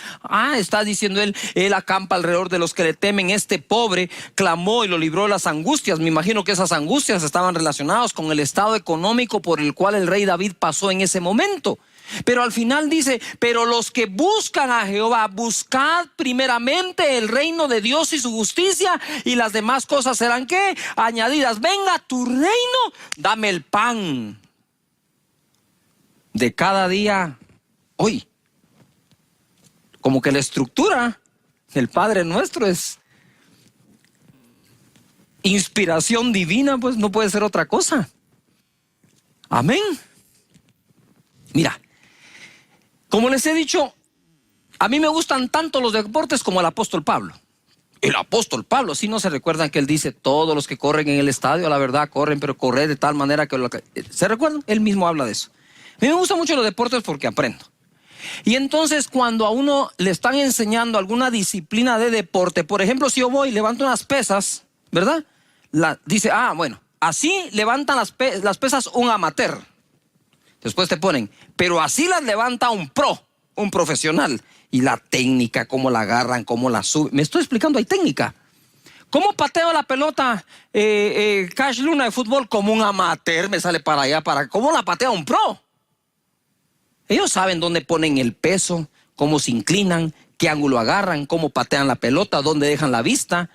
Está diciendo él acampa alrededor de los que le temen. Este pobre clamó y lo libró de las angustias. Me imagino que esas angustias estaban relacionadas con el estado económico por el cual el rey David pasó en ese momento. Pero al final dice, pero los que buscan a Jehová, buscad primeramente el reino de Dios y su justicia, y las demás cosas serán, ¿qué? Añadidas. Venga tu reino, dame el pan de cada día hoy. Como que la estructura del Padre Nuestro es inspiración divina, pues no puede ser otra cosa. Amén. Mira, como les he dicho, a mí me gustan tanto los deportes como el apóstol Pablo. El apóstol Pablo, si no se recuerdan que él dice, todos los que corren en el estadio, la verdad corren, pero correr de tal manera que... ¿Se recuerdan? Él mismo habla de eso. A mí me gustan mucho los deportes porque aprendo. Y entonces cuando a uno le están enseñando alguna disciplina de deporte, por ejemplo, si yo voy y levanto unas pesas, ¿verdad? Dice, bueno, así levantan las pesas un amateur. Después te ponen, pero así las levanta un pro, un profesional. Y la técnica, cómo la agarran, cómo la suben. Me estoy explicando, hay técnica. ¿Cómo pateo la pelota Cash Luna de fútbol? Como un amateur me sale para allá, ¿cómo la patea un pro? Ellos saben dónde ponen el peso, cómo se inclinan, qué ángulo agarran, cómo patean la pelota, dónde dejan la vista.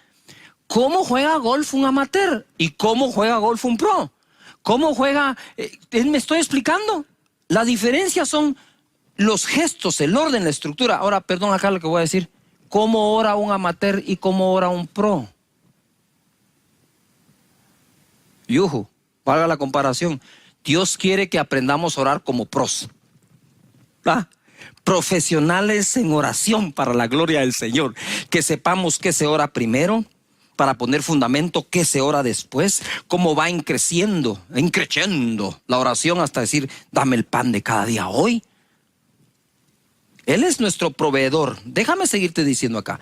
¿Cómo juega golf un amateur? ¿Y cómo juega golf un pro? ¿Cómo juega? Me estoy explicando. La diferencia son los gestos, el orden, la estructura. Ahora, perdón acá lo que voy a decir. ¿Cómo ora un amateur y cómo ora un pro? Yuju, valga la comparación. Dios quiere que aprendamos a orar como pros. Profesionales en oración para la gloria del Señor. Que sepamos qué se ora primero, para poner fundamento, qué se ora después, cómo va increciendo la oración hasta decir, dame el pan de cada día hoy. Él es nuestro proveedor. Déjame seguirte diciendo acá.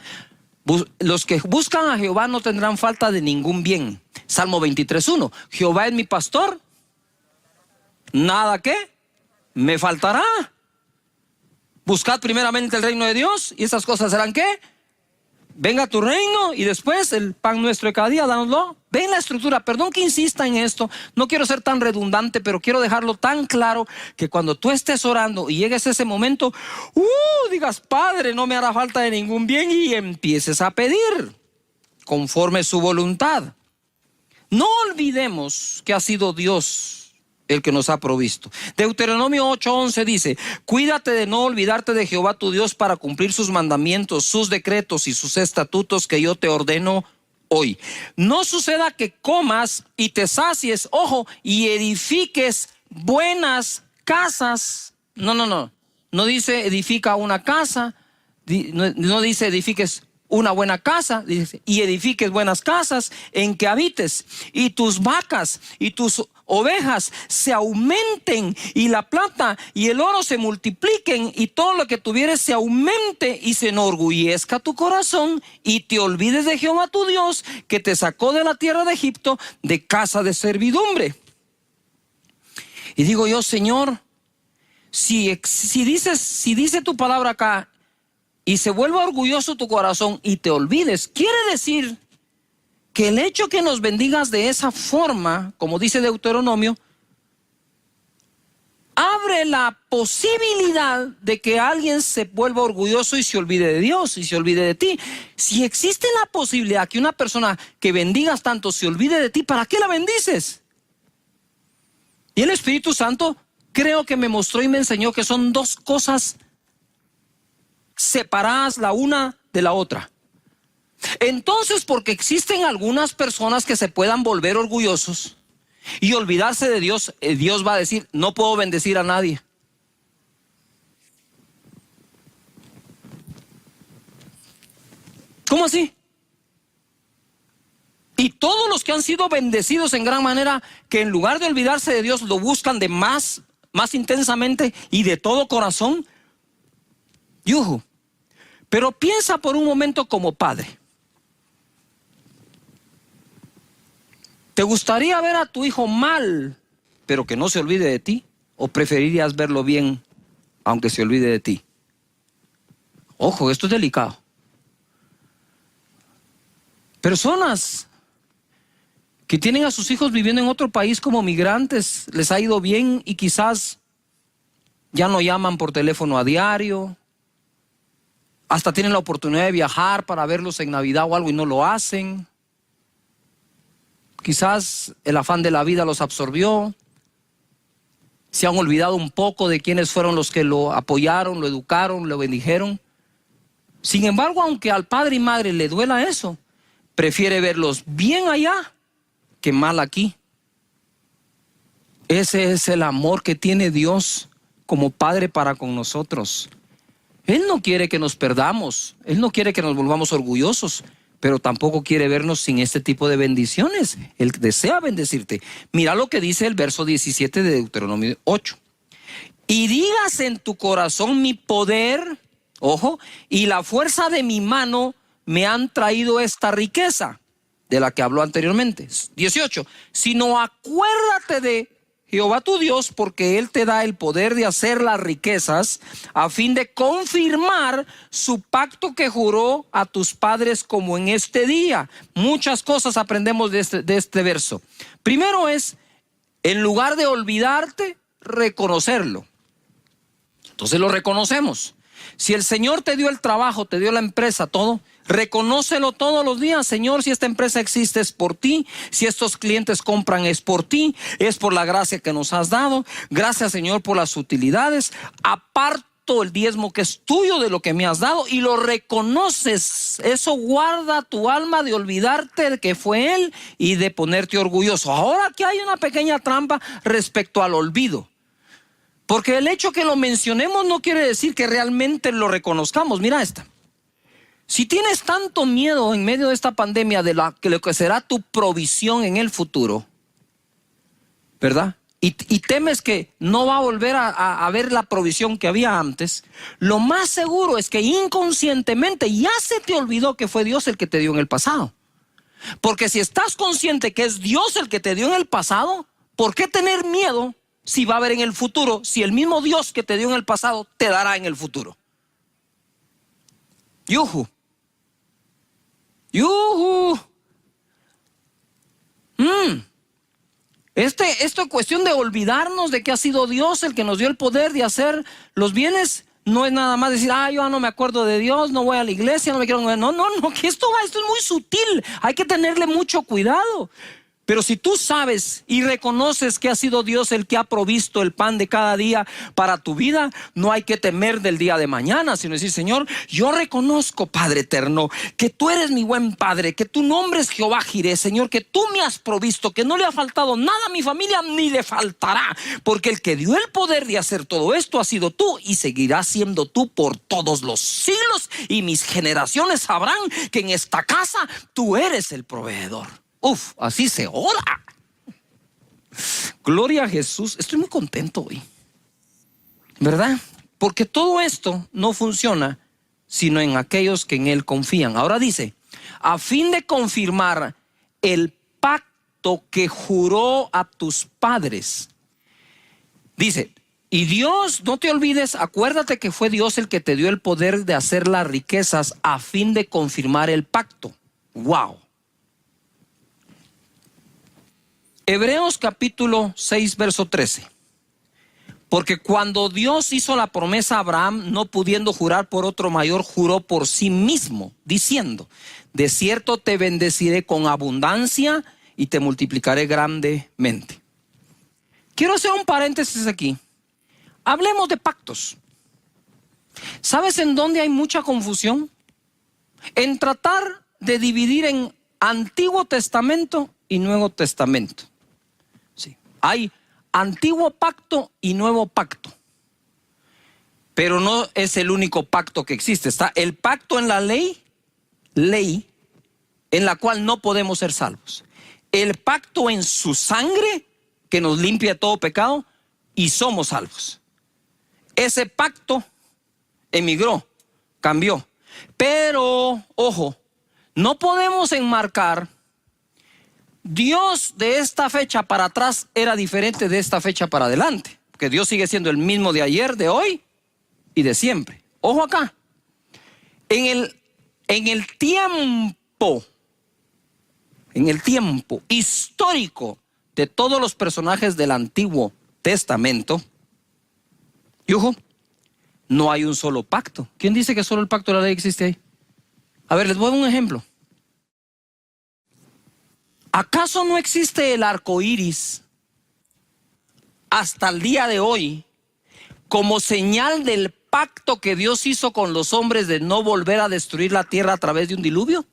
Los que buscan a Jehová no tendrán falta de ningún bien. Salmo 23:1. Jehová es mi pastor. Nada que me faltará. Buscad primeramente el reino de Dios y esas cosas serán ¿qué? Venga tu reino y después el pan nuestro de cada día, dánoslo. Ven la estructura, perdón que insista en esto, no quiero ser tan redundante, pero quiero dejarlo tan claro que cuando tú estés orando y llegues a ese momento, digas, Padre, no me hará falta de ningún bien, y empieces a pedir conforme su voluntad. No olvidemos que ha sido Dios el que nos ha provisto. Deuteronomio 8:11 dice, cuídate de no olvidarte de Jehová tu Dios para cumplir sus mandamientos, sus decretos y sus estatutos que yo te ordeno hoy. No suceda que comas y te sacies, ojo, y edifiques buenas casas. No dice edifica una casa, no dice edifiques una buena casa, dice, y edifiques buenas casas en que habites, y tus vacas y tus ovejas se aumenten, y la plata y el oro se multipliquen, y todo lo que tuvieres se aumente, y se enorgullezca tu corazón, y te olvides de Jehová tu Dios, que te sacó de la tierra de Egipto, de casa de servidumbre. Y digo yo, Señor, si dice tu palabra acá, y se vuelva orgulloso tu corazón y te olvides, quiere decir que el hecho que nos bendigas de esa forma, como dice Deuteronomio, abre la posibilidad de que alguien se vuelva orgulloso y se olvide de Dios y se olvide de ti. Si existe la posibilidad que una persona que bendigas tanto se olvide de ti, ¿para qué la bendices? Y el Espíritu Santo creo que me mostró y me enseñó que son dos cosas separadas la una de la otra. Entonces, porque existen algunas personas que se puedan volver orgullosos y olvidarse de Dios, Dios va a decir, no puedo bendecir a nadie. ¿Cómo así? Y todos los que han sido bendecidos en gran manera, que en lugar de olvidarse de Dios, lo buscan de más intensamente y de todo corazón. Yuhu. Pero piensa por un momento como padre. ¿Te gustaría ver a tu hijo mal, pero que no se olvide de ti? ¿O preferirías verlo bien aunque se olvide de ti? Ojo, esto es delicado. Personas que tienen a sus hijos viviendo en otro país como migrantes, les ha ido bien y quizás ya no llaman por teléfono a diario, hasta tienen la oportunidad de viajar para verlos en Navidad o algo y no lo hacen. Quizás el afán de la vida los absorbió, se han olvidado un poco de quiénes fueron los que lo apoyaron, lo educaron, lo bendijeron. Sin embargo, aunque al padre y madre le duela eso, prefiere verlos bien allá que mal aquí. Ese es el amor que tiene Dios como Padre para con nosotros. Él no quiere que nos perdamos, Él no quiere que nos volvamos orgullosos, pero tampoco quiere vernos sin este tipo de bendiciones. Él desea bendecirte. Mira lo que dice el verso 17 de Deuteronomio 8. Y digas en tu corazón: mi poder, ojo, y la fuerza de mi mano me han traído esta riqueza, de la que habló anteriormente. 18. Sino acuérdate de Jehová tu Dios, porque Él te da el poder de hacer las riquezas, a fin de confirmar su pacto que juró a tus padres, como en este día. Muchas cosas aprendemos de este verso. Primero es, en lugar de olvidarte, reconocerlo. Entonces lo reconocemos. Si el Señor te dio el trabajo, te dio la empresa, todo, reconócelo todos los días. Señor, si esta empresa existe es por ti, si estos clientes compran es por ti, es por la gracia que nos has dado. Gracias, Señor, por las utilidades. Aparto el diezmo que es tuyo de lo que me has dado, y lo reconoces. Eso guarda tu alma de olvidarte de que fue Él y de ponerte orgulloso. Ahora aquí hay una pequeña trampa respecto al olvido. Porque el hecho que lo mencionemos no quiere decir que realmente lo reconozcamos. Mira esta. Si tienes tanto miedo en medio de esta pandemia de lo que será tu provisión en el futuro, ¿verdad? Y temes que no va a volver a ver la provisión que había antes, lo más seguro es que inconscientemente ya se te olvidó que fue Dios el que te dio en el pasado. Porque si estás consciente que es Dios el que te dio en el pasado, ¿por qué tener miedo si va a haber en el futuro, si el mismo Dios que te dio en el pasado te dará en el futuro? ¡Yuhu! ¡Yuhu! Esto es cuestión de olvidarnos de que ha sido Dios el que nos dio el poder de hacer los bienes. No es nada más decir: yo no me acuerdo de Dios, no voy a la iglesia, no me quiero... No, que esto es muy sutil. Hay que tenerle mucho cuidado. Pero si tú sabes y reconoces que ha sido Dios el que ha provisto el pan de cada día para tu vida, no hay que temer del día de mañana, sino decir: Señor, yo reconozco, Padre eterno, que tú eres mi buen Padre, que tu nombre es Jehová Jireh, Señor, que tú me has provisto, que no le ha faltado nada a mi familia ni le faltará, porque el que dio el poder de hacer todo esto ha sido tú y seguirás siendo tú por todos los siglos, y mis generaciones sabrán que en esta casa tú eres el proveedor. Así se ora. Gloria a Jesús. Estoy muy contento hoy, ¿verdad? Porque todo esto no funciona sino en aquellos que en Él confían. Ahora dice: a fin de confirmar el pacto que juró a tus padres. Dice: y Dios, no te olvides, acuérdate que fue Dios el que te dio el poder de hacer las riquezas a fin de confirmar el pacto. ¡Wow! Hebreos capítulo 6, verso 13. Porque cuando Dios hizo la promesa a Abraham, no pudiendo jurar por otro mayor, juró por sí mismo, diciendo: de cierto te bendeciré con abundancia y te multiplicaré grandemente. Quiero hacer un paréntesis aquí. Hablemos de pactos. ¿Sabes en dónde hay mucha confusión? En tratar de dividir en Antiguo Testamento y Nuevo Testamento. Sí. Hay Antiguo Pacto y Nuevo Pacto. Pero no es el único pacto que existe. Está el pacto en la ley, en la cual no podemos ser salvos. El pacto en su sangre, que nos limpia de todo pecado, y somos salvos. Ese pacto emigró, cambió. Pero, ojo, no podemos enmarcar Dios de esta fecha para atrás era diferente de esta fecha para adelante. Porque Dios sigue siendo el mismo de ayer, de hoy y de siempre. Ojo acá. En el tiempo histórico de todos los personajes del Antiguo Testamento, y ojo, no hay un solo pacto. ¿Quién dice que solo el pacto de la ley existe ahí? A ver, les voy a dar un ejemplo. ¿Acaso no existe el arco iris hasta el día de hoy como señal del pacto que Dios hizo con los hombres de no volver a destruir la tierra a través de un diluvio?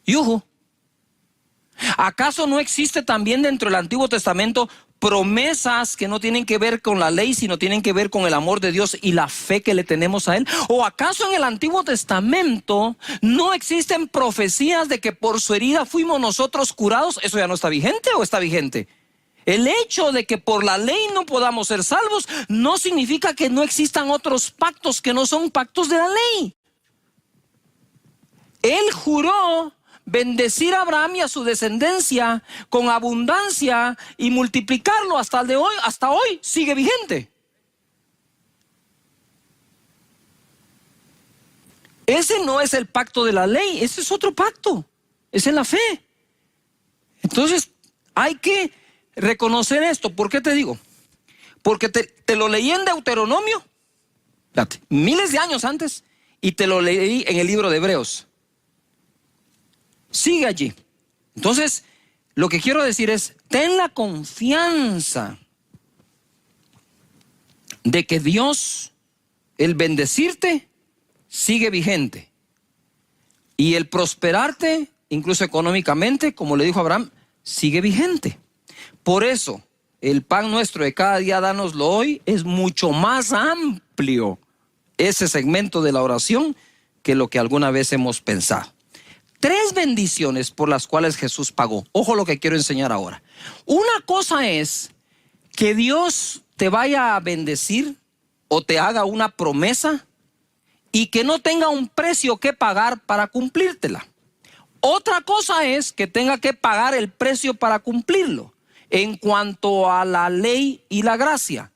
Y ojo, ¿acaso no existe también dentro del Antiguo Testamento promesas que no tienen que ver con la ley, sino tienen que ver con el amor de Dios y la fe que le tenemos a Él? ¿O acaso en el Antiguo Testamento no existen profecías de que por su herida fuimos nosotros curados? ¿Eso ya no está vigente o está vigente? El hecho de que por la ley no podamos ser salvos no significa que no existan otros pactos que no son pactos de la ley. Él juró bendecir a Abraham y a su descendencia con abundancia y multiplicarlo hasta el de hoy, hasta hoy sigue vigente. Ese no es el pacto de la ley, ese es otro pacto, es en la fe. Entonces hay que reconocer esto. ¿Por qué te digo? Porque te lo leí en Deuteronomio, fíjate, miles de años antes, y te lo leí en el libro de Hebreos. Sigue allí. Entonces, lo que quiero decir es, ten la confianza de que Dios, el bendecirte, sigue vigente. Y el prosperarte, incluso económicamente, como le dijo Abraham, sigue vigente. Por eso, el pan nuestro de cada día, dánoslo hoy, es mucho más amplio ese segmento de la oración que lo que alguna vez hemos pensado. 3 bendiciones por las cuales Jesús pagó. Ojo lo que quiero enseñar ahora. Una cosa es que Dios te vaya a bendecir o te haga una promesa y que no tenga un precio que pagar para cumplírtela. Otra cosa es que tenga que pagar el precio para cumplirlo. En cuanto a la ley y la gracia,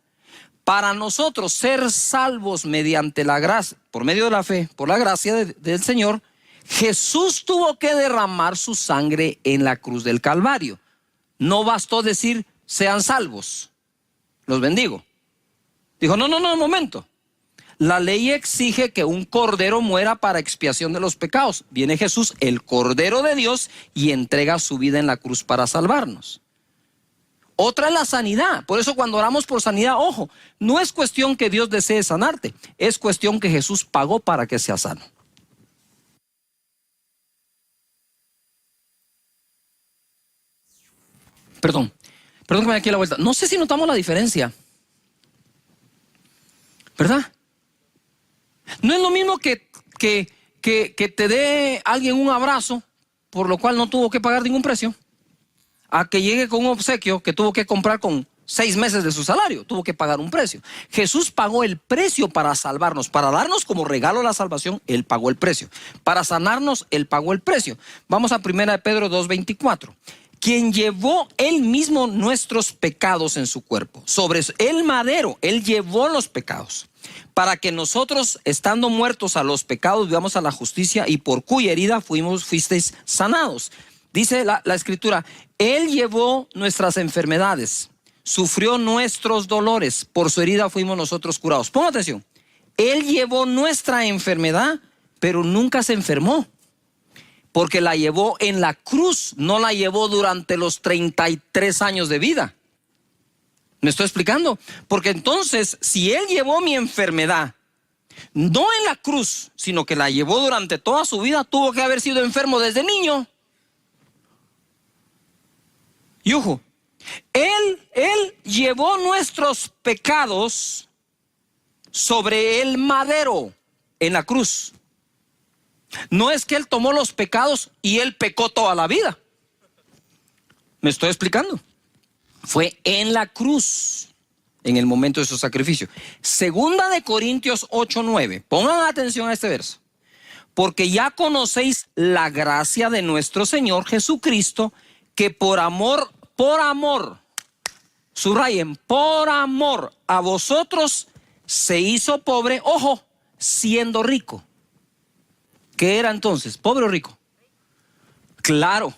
para nosotros ser salvos mediante la gracia, por medio de la fe, por la gracia del Señor, Jesús tuvo que derramar su sangre en la cruz del Calvario. No bastó decir, sean salvos, los bendigo. Dijo, no, un momento. La ley exige que un cordero muera para expiación de los pecados. Viene Jesús, el Cordero de Dios, y entrega su vida en la cruz para salvarnos. Otra es la sanidad. Por eso cuando oramos por sanidad, ojo, no es cuestión que Dios desee sanarte, es cuestión que Jesús pagó para que seas sano. Perdón que me dé aquí la vuelta. No sé si notamos la diferencia, ¿verdad? No es lo mismo que te dé alguien un abrazo, por lo cual no tuvo que pagar ningún precio, a que llegue con un obsequio que tuvo que comprar con 6 meses de su salario, tuvo que pagar un precio. Jesús pagó el precio para salvarnos, para darnos como regalo la salvación, Él pagó el precio. Para sanarnos, Él pagó el precio. Vamos a 1 Pedro 2:24. Quien llevó Él mismo nuestros pecados en su cuerpo. Sobre el madero, Él llevó los pecados. Para que nosotros, estando muertos a los pecados, vivamos a la justicia, y por cuya herida fuisteis sanados. Dice la Escritura, Él llevó nuestras enfermedades, sufrió nuestros dolores, por su herida fuimos nosotros curados. Ponga atención, Él llevó nuestra enfermedad, pero nunca se enfermó, porque la llevó en la cruz, no la llevó durante los 33 años de vida. ¿Me estoy explicando? Porque entonces, si Él llevó mi enfermedad, no en la cruz, sino que la llevó durante toda su vida, tuvo que haber sido enfermo desde niño. Y ojo, Él llevó nuestros pecados sobre el madero en la cruz. No es que Él tomó los pecados y Él pecó toda la vida. ¿Me estoy explicando? Fue en la cruz, en el momento de su sacrificio. 2 Corintios 8:9. Pongan atención a este verso. porque ya conocéis la gracia de nuestro Señor Jesucristo, que por amor, subrayen, por amor a vosotros se hizo pobre, ojo, siendo rico. ¿Qué era entonces? ¿Pobre o rico? Claro.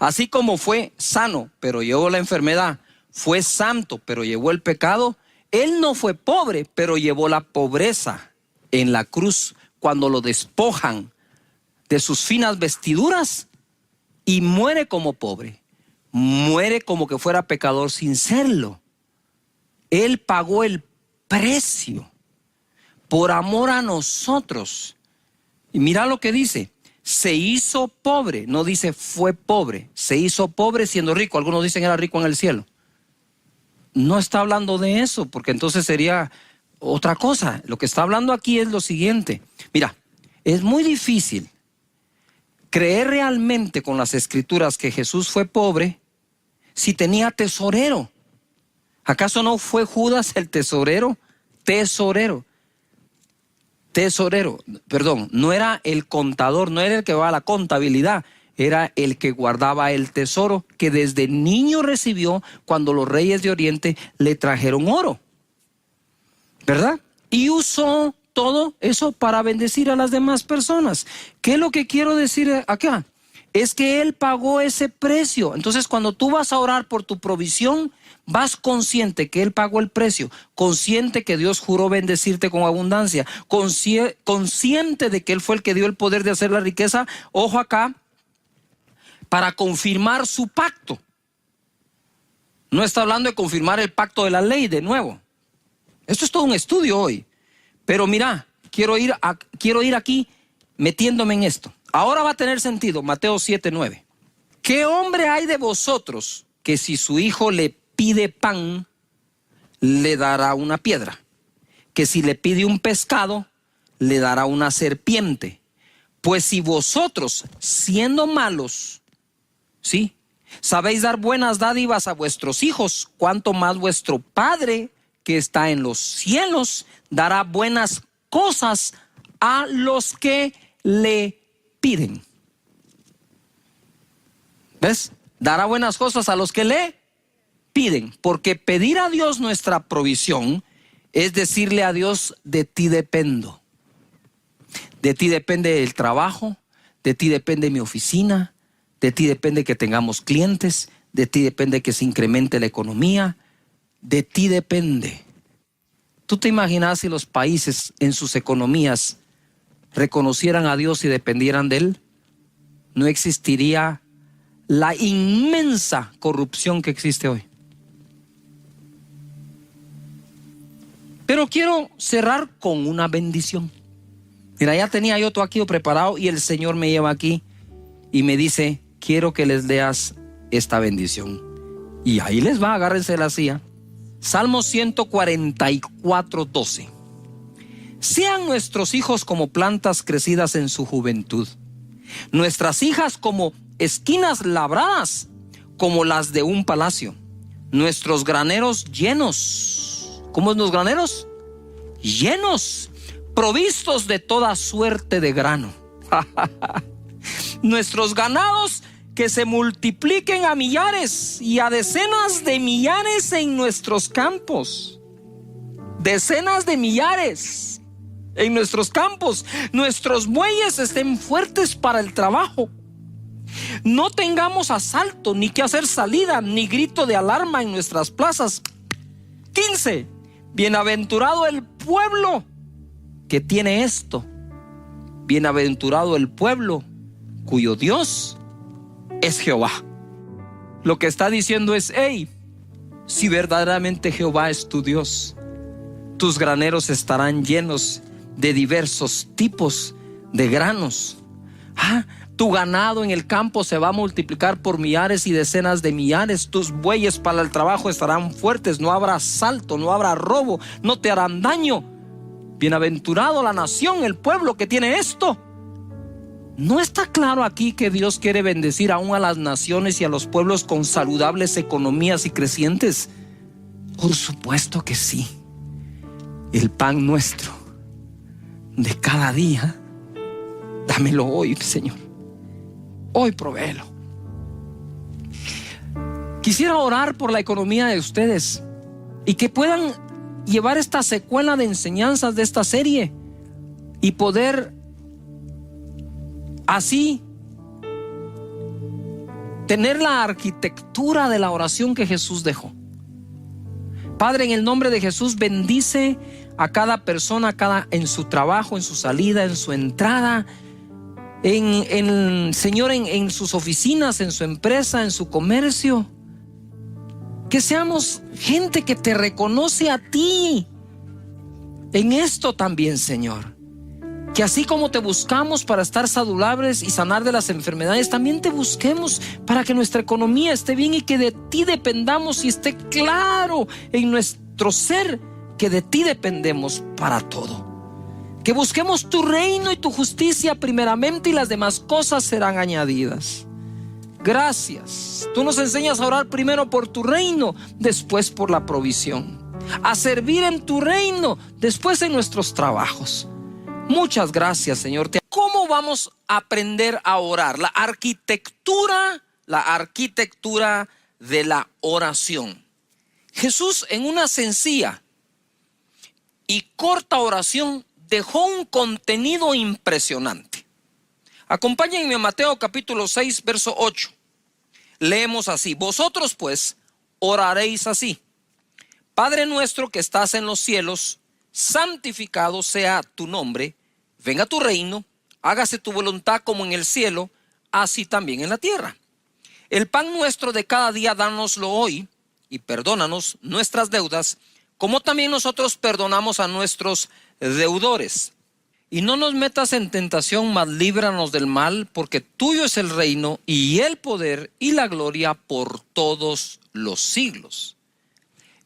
Así como fue sano, pero llevó la enfermedad, fue santo, pero llevó el pecado, Él no fue pobre, pero llevó la pobreza en la cruz cuando lo despojan de sus finas vestiduras y muere como pobre. Muere como que fuera pecador sin serlo. Él pagó el precio por amor a nosotros. Y mira lo que dice. Se hizo pobre, no dice fue pobre. Se hizo pobre siendo rico. Algunos dicen era rico en el cielo. No está hablando de eso, porque entonces sería otra cosa. Lo que está hablando aquí es lo siguiente. Mira, es muy difícil creer realmente con las escrituras que Jesús fue pobre si tenía tesorero. ¿Acaso no fue Judas el tesorero? Perdón, no era el contador, no era el que va a la contabilidad, era el que guardaba el tesoro que desde niño recibió cuando los reyes de Oriente le trajeron oro, ¿verdad? Y usó todo eso para bendecir a las demás personas. ¿Qué es lo que quiero decir acá? Es que Él pagó ese precio. Entonces, cuando tú vas a orar por tu provisión, vas consciente que Él pagó el precio, consciente que Dios juró bendecirte con abundancia, consciente de que Él fue el que dio el poder de hacer la riqueza, ojo acá, para confirmar su pacto. No está hablando de confirmar el pacto de la ley de nuevo. Esto es todo un estudio hoy. Pero mira, quiero ir aquí metiéndome en esto. Ahora va a tener sentido, Mateo 7:9. ¿Qué hombre hay de vosotros que si su hijo le pide pan, le dará una piedra? Que si le pide un pescado, le dará una serpiente. Pues si vosotros, siendo malos, ¿sí?, sabéis dar buenas dádivas a vuestros hijos, cuánto más vuestro Padre que está en los cielos dará buenas cosas a los que le piden. ¿Ves? Dará buenas cosas a los que le piden, porque pedir a Dios nuestra provisión es decirle a Dios: de ti dependo. De ti depende el trabajo, de ti depende mi oficina, de ti depende que tengamos clientes, de ti depende que se incremente la economía, de ti depende. ¿Tú te imaginas si los países en sus economías reconocieran a Dios y dependieran de Él? No existiría la inmensa corrupción que existe hoy. Pero quiero cerrar con una bendición. Mira, ya tenía yo todo aquí preparado y el Señor me lleva aquí y me dice: quiero que les leas esta bendición. Y ahí les va, agárrense la silla. Salmo 144:12. Sean nuestros hijos como plantas crecidas en su juventud, nuestras hijas como esquinas labradas, como las de un palacio, nuestros graneros llenos. ¿Cómo es los graneros? Llenos, provistos de toda suerte de grano. Nuestros ganados que se multipliquen a millares y a decenas de millares en nuestros campos. Decenas de millares en nuestros campos. Nuestros bueyes estén fuertes para el trabajo. No tengamos asalto, ni que hacer salida, ni grito de alarma en nuestras plazas. 15. Bienaventurado el pueblo que tiene esto. Bienaventurado el pueblo cuyo Dios es Jehová. Lo que está diciendo es: hey, si verdaderamente Jehová es tu Dios, tus graneros estarán llenos de diversos tipos de granos. Tu ganado en el campo se va a multiplicar por millares y decenas de millares. Tus bueyes para el trabajo estarán fuertes. No habrá asalto, no habrá robo, no te harán daño. Bienaventurado la nación, el pueblo que tiene esto. ¿No está claro aquí que Dios quiere bendecir aún a las naciones y a los pueblos con saludables economías y crecientes? Por supuesto que sí. El pan nuestro de cada día, Dámelo hoy, Señor. Hoy provéelo. Quisiera orar por la economía de ustedes y que puedan llevar esta secuela de enseñanzas de esta serie y poder así tener la arquitectura de la oración que Jesús dejó. Padre, en el nombre de Jesús, bendice a cada persona, en su trabajo, en su salida, en su entrada, Señor, en sus oficinas, en su empresa, en su comercio. Que seamos gente que te reconoce a ti en esto también, Señor. Que así como te buscamos para estar saludables y sanar de las enfermedades, también te busquemos para que nuestra economía esté bien y que de ti dependamos y esté claro en nuestro ser que de ti dependemos para todo. Que busquemos tu reino y tu justicia primeramente y las demás cosas serán añadidas. Gracias. Tú nos enseñas a orar primero por tu reino, después por la provisión. A servir en tu reino, después en nuestros trabajos. Muchas gracias, Señor. ¿Cómo vamos a aprender a orar? La arquitectura de la oración. Jesús, en una sencilla y corta oración, dejó un contenido impresionante. Acompáñenme a Mateo capítulo 6, verso 8. Leemos así: vosotros pues oraréis así: Padre nuestro que estás en los cielos, santificado sea tu nombre, venga tu reino, hágase tu voluntad como en el cielo, así también en la tierra. El pan nuestro de cada día dánoslo hoy, y perdónanos nuestras deudas, como también nosotros perdonamos a nuestros deudores. Y no nos metas en tentación, mas líbranos del mal, porque tuyo es el reino y el poder y la gloria por todos los siglos.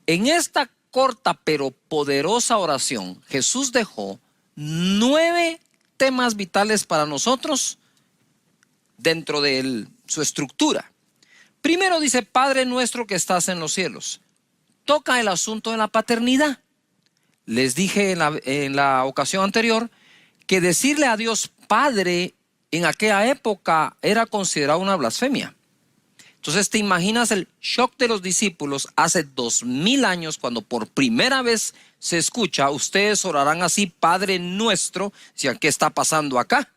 En esta corta pero poderosa oración, Jesús dejó 9 temas vitales para nosotros dentro de su estructura. Primero dice: Padre nuestro que estás en los cielos. Toca el asunto de la paternidad. Les dije en la ocasión anterior que decirle a Dios Padre en aquella época era considerado una blasfemia. Entonces te imaginas el shock de los discípulos hace 2000 años cuando por primera vez se escucha: ustedes orarán así, Padre nuestro. Decían, ¿qué está pasando acá?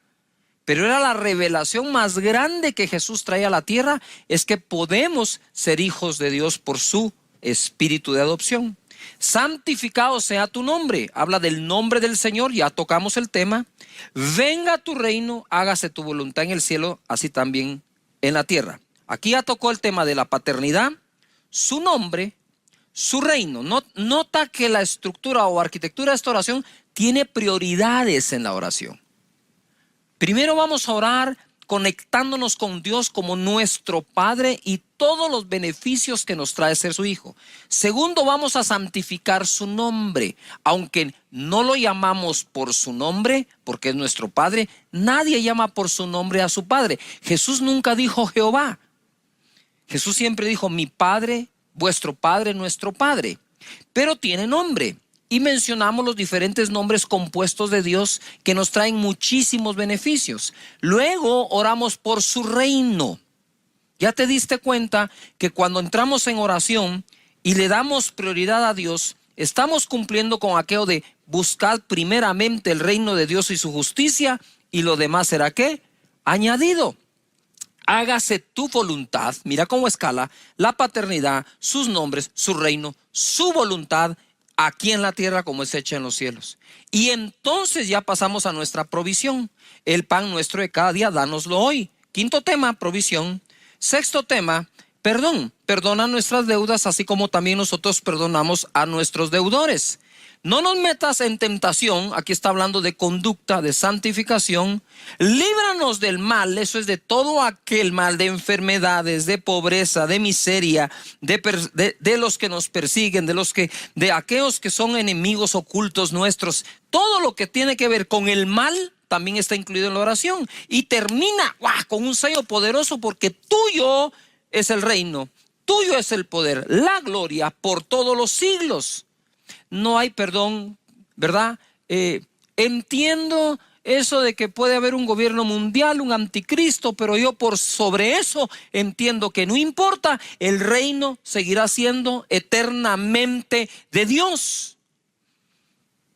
Pero era la revelación más grande que Jesús traía a la tierra, es que podemos ser hijos de Dios por su espíritu de adopción. Santificado sea tu nombre, habla del nombre del Señor, ya tocamos el tema. Venga tu reino, hágase tu voluntad en el cielo, así también en la tierra. Aquí ya tocó el tema de la paternidad, su nombre, su reino. Nota que la estructura o arquitectura de esta oración tiene prioridades en la oración. Primero vamos a orar conectándonos con Dios como nuestro Padre y todos los beneficios que nos trae ser su hijo. Segundo, vamos a santificar su nombre. Aunque no lo llamamos por su nombre, porque es nuestro Padre, nadie llama por su nombre a su Padre. Jesús nunca dijo Jehová. Jesús siempre dijo mi Padre, vuestro Padre, nuestro Padre. Pero tiene nombre. Y mencionamos los diferentes nombres compuestos de Dios que nos traen muchísimos beneficios. Luego oramos por su reino. Ya te diste cuenta que cuando entramos en oración y le damos prioridad a Dios, estamos cumpliendo con aquello de buscar primeramente el reino de Dios y su justicia, y lo demás será ¿qué? Añadido. Hágase tu voluntad. Mira cómo escala la paternidad, sus nombres, su reino, su voluntad, aquí en la tierra como es hecha en los cielos. Y entonces ya pasamos a nuestra provisión. El pan nuestro de cada día, dánoslo hoy. Quinto tema, provisión. Sexto tema, perdón. Perdona nuestras deudas, así como también nosotros perdonamos a nuestros deudores. No nos metas en tentación. Aquí está hablando de conducta, de santificación. Líbranos del mal, eso es de todo aquel mal, de enfermedades, de pobreza, de miseria, de los que nos persiguen, de aquellos que son enemigos ocultos nuestros. Todo lo que tiene que ver con el mal también está incluido en la oración. Y termina con un sello poderoso, porque tuyo es el reino, tuyo es el poder, la gloria por todos los siglos. No hay perdón, ¿verdad? Entiendo eso de que puede haber un gobierno mundial, un anticristo, pero yo por sobre eso entiendo que no importa, el reino seguirá siendo eternamente de Dios.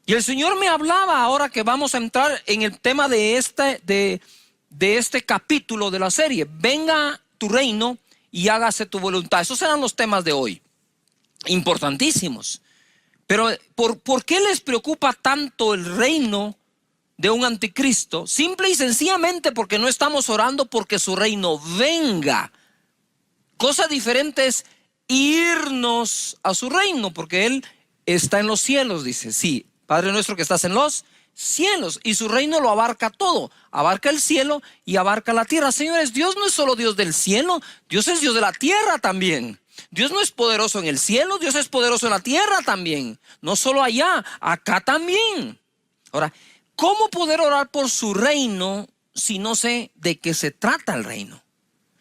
Y el Señor me hablaba, ahora que vamos a entrar en el tema de este capítulo de la serie: venga tu reino y hágase tu voluntad. Esos serán los temas de hoy, importantísimos. Pero ¿por qué les preocupa tanto el reino de un anticristo? Simple y sencillamente porque no estamos orando porque su reino venga. Cosa diferente es irnos a su reino, porque Él está en los cielos, dice. Sí, Padre nuestro que estás en los cielos, y su reino lo abarca todo, abarca el cielo y abarca la tierra. Señores, Dios no es solo Dios del cielo, Dios es Dios de la tierra también. Dios no es poderoso en el cielo, Dios es poderoso en la tierra también. No solo allá, acá también. Ahora, ¿cómo poder orar por su reino si no sé de qué se trata el reino?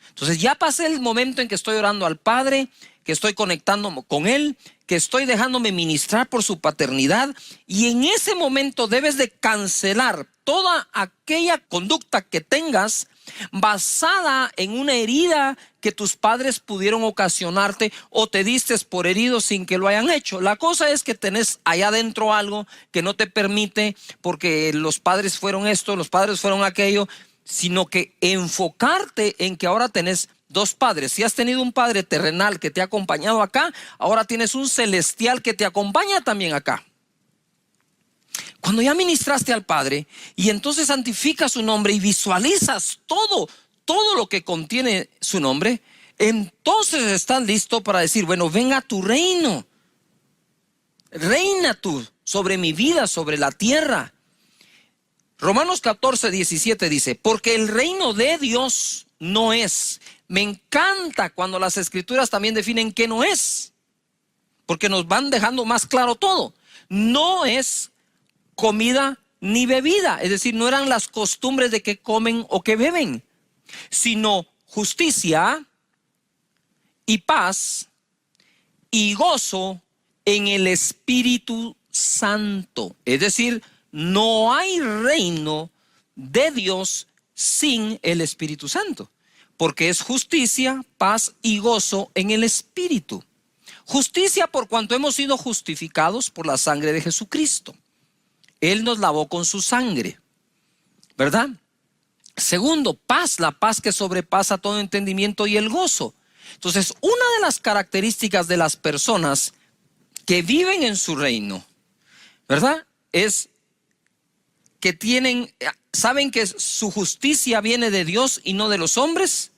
Entonces ya pasé el momento en que estoy orando al Padre, que estoy conectándome con Él, que estoy dejándome ministrar por su paternidad, y en ese momento debes de cancelar toda aquella conducta que tengas basada en una herida que tus padres pudieron ocasionarte, o te diste por herido sin que lo hayan hecho. La cosa es que tenés allá adentro algo que no te permite, porque los padres fueron esto, los padres fueron aquello, sino que enfocarte en que ahora tenés dos padres. Si has tenido un padre terrenal que te ha acompañado acá, ahora tienes un celestial que te acompaña también acá. Cuando ya ministraste al Padre y entonces santificas su nombre y visualizas todo lo que contiene su nombre, entonces estás listo para decir: bueno, venga tu reino, reina tú sobre mi vida, sobre la tierra. Romanos 14:17 dice: porque el reino de Dios no es. Me encanta cuando las escrituras también definen qué no es, porque nos van dejando más claro todo. No es comida ni bebida, es decir, no eran las costumbres de que comen o que beben, sino justicia y paz y gozo en el Espíritu Santo. Es decir, no hay reino de Dios sin el Espíritu Santo, porque es justicia, paz y gozo en el Espíritu. Justicia por cuanto hemos sido justificados por la sangre de Jesucristo. Él nos lavó con su sangre, ¿verdad? Segundo, paz, la paz que sobrepasa todo entendimiento, y el gozo. Entonces, una de las características de las personas que viven en su reino, ¿verdad?, es que saben que su justicia viene de Dios y no de los hombres,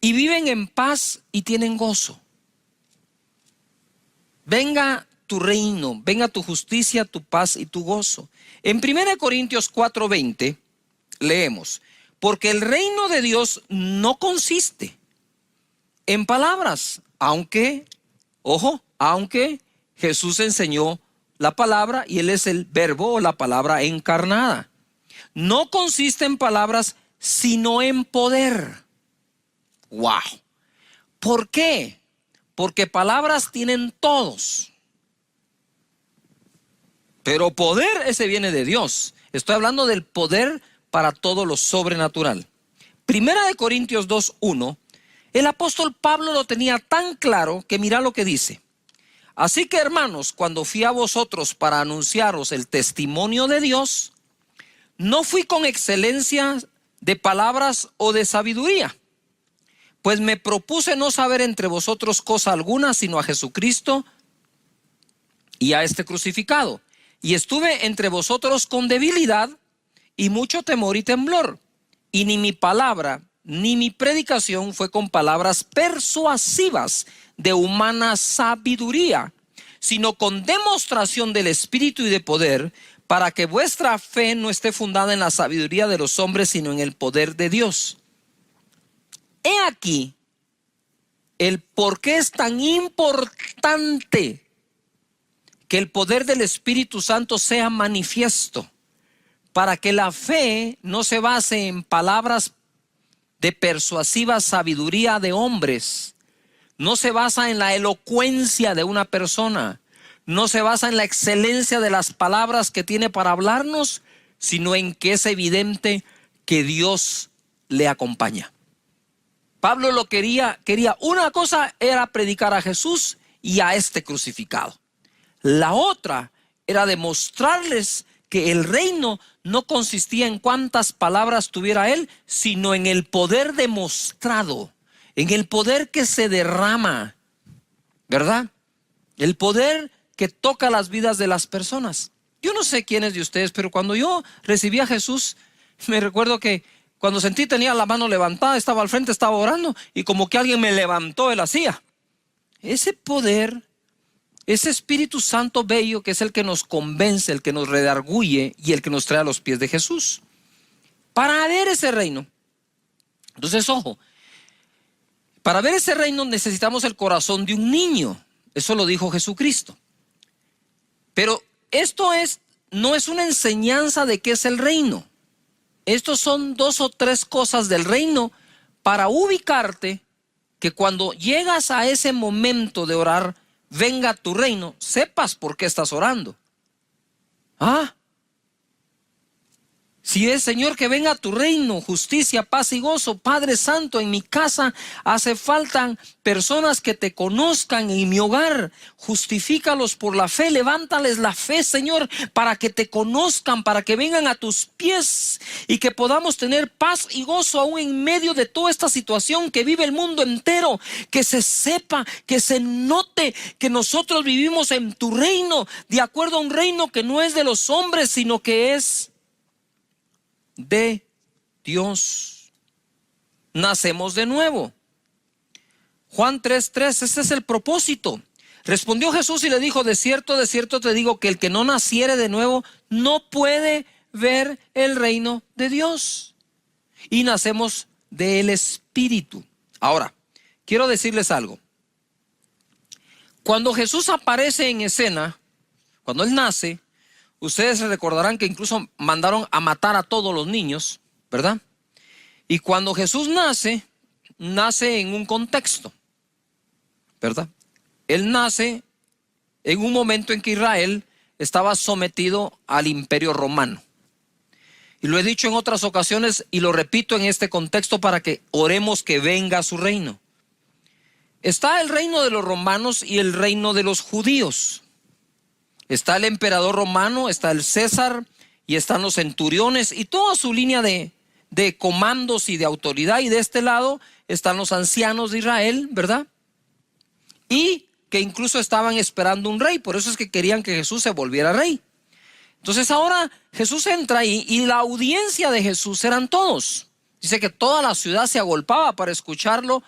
y viven en paz y tienen gozo. Venga tu reino, venga tu justicia, tu paz y tu gozo. En 1 Corintios 4:20 leemos: porque el reino de Dios no consiste en palabras, aunque Jesús enseñó la palabra y Él es el verbo o la palabra encarnada. No consiste en palabras, sino en poder. ¡Wow! ¿Por qué? Porque palabras tienen todos, pero poder, ese viene de Dios. Estoy hablando del poder para todo lo sobrenatural. 1 Corintios 2:1, el apóstol Pablo lo tenía tan claro que mira lo que dice: así que, hermanos, cuando fui a vosotros para anunciaros el testimonio de Dios, no fui con excelencia de palabras o de sabiduría, pues me propuse no saber entre vosotros cosa alguna, sino a Jesucristo y a este crucificado. Y estuve entre vosotros con debilidad y mucho temor y temblor. Y ni mi palabra ni mi predicación fue con palabras persuasivas de humana sabiduría, sino con demostración del Espíritu y de poder, para que vuestra fe no esté fundada en la sabiduría de los hombres, sino en el poder de Dios. He aquí el por qué es tan importante que el poder del Espíritu Santo sea manifiesto, para que la fe no se base en palabras de persuasiva sabiduría de hombres, no se basa en la elocuencia de una persona, no se basa en la excelencia de las palabras que tiene para hablarnos, sino en que es evidente que Dios le acompaña. Pablo lo quería una cosa era predicar a Jesús y a este crucificado. La otra era demostrarles que el reino no consistía en cuántas palabras tuviera él, sino en el poder demostrado, en el poder que se derrama, ¿verdad? El poder que toca las vidas de las personas. Yo no sé quiénes de ustedes, pero cuando yo recibí a Jesús, me recuerdo que cuando sentí tenía la mano levantada, estaba al frente, estaba orando, y como que alguien me levantó, él hacía. Ese poder, ese Espíritu Santo bello que es el que nos convence, el que nos redarguye y el que nos trae a los pies de Jesús. Para ver ese reino. Entonces, ojo, para ver ese reino necesitamos el corazón de un niño. Eso lo dijo Jesucristo. Pero esto no es una enseñanza de qué es el reino. Estos son 2 o 3 cosas del reino para ubicarte que cuando llegas a ese momento de orar, venga tu reino, sepas por qué estás orando. Si es, Señor, que venga tu reino, justicia, paz y gozo. Padre Santo, en mi casa hace falta personas que te conozcan en mi hogar. Justifícalos por la fe, levántales la fe, Señor, para que te conozcan, para que vengan a tus pies y que podamos tener paz y gozo aún en medio de toda esta situación que vive el mundo entero. Que se sepa, que se note que nosotros vivimos en tu reino, de acuerdo a un reino que no es de los hombres, sino que es de Dios. Nacemos de nuevo. Juan 3:3, ese es el propósito. Respondió Jesús y le dijo: de cierto te digo que el que no naciere de nuevo no puede ver el reino de Dios. Y nacemos del Espíritu. Ahora, quiero decirles algo. Cuando Jesús aparece en escena, cuando Él nace, ustedes se recordarán que incluso mandaron a matar a todos los niños, ¿verdad? Y cuando Jesús nace en un contexto, ¿verdad? Él nace en un momento en que Israel estaba sometido al imperio romano. Y lo he dicho en otras ocasiones y lo repito en este contexto para que oremos que venga su reino. Está el reino de los romanos y el reino de los judíos. Está el emperador romano, está el César y están los centuriones y toda su línea de comandos y de autoridad. Y de este lado están los ancianos de Israel, ¿verdad? Y que incluso estaban esperando un rey, por eso es que querían que Jesús se volviera rey. Entonces ahora Jesús entra ahí y la audiencia de Jesús eran todos. Dice que toda la ciudad se agolpaba para escucharlo,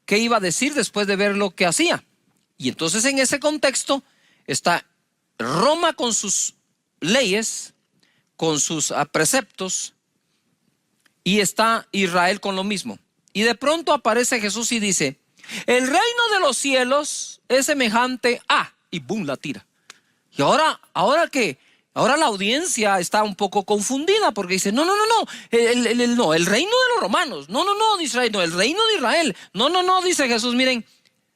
qué iba a decir después de ver lo que hacía. Y entonces en ese contexto está Roma con sus leyes, con sus preceptos, y está Israel con lo mismo. Y de pronto aparece Jesús y dice: el reino de los cielos es semejante a, y boom, la tira. Y ahora ¿qué? Ahora la audiencia está un poco confundida porque dice: no, el reino de los romanos, no, dice Israel, no, el reino de Israel, no, dice Jesús, miren,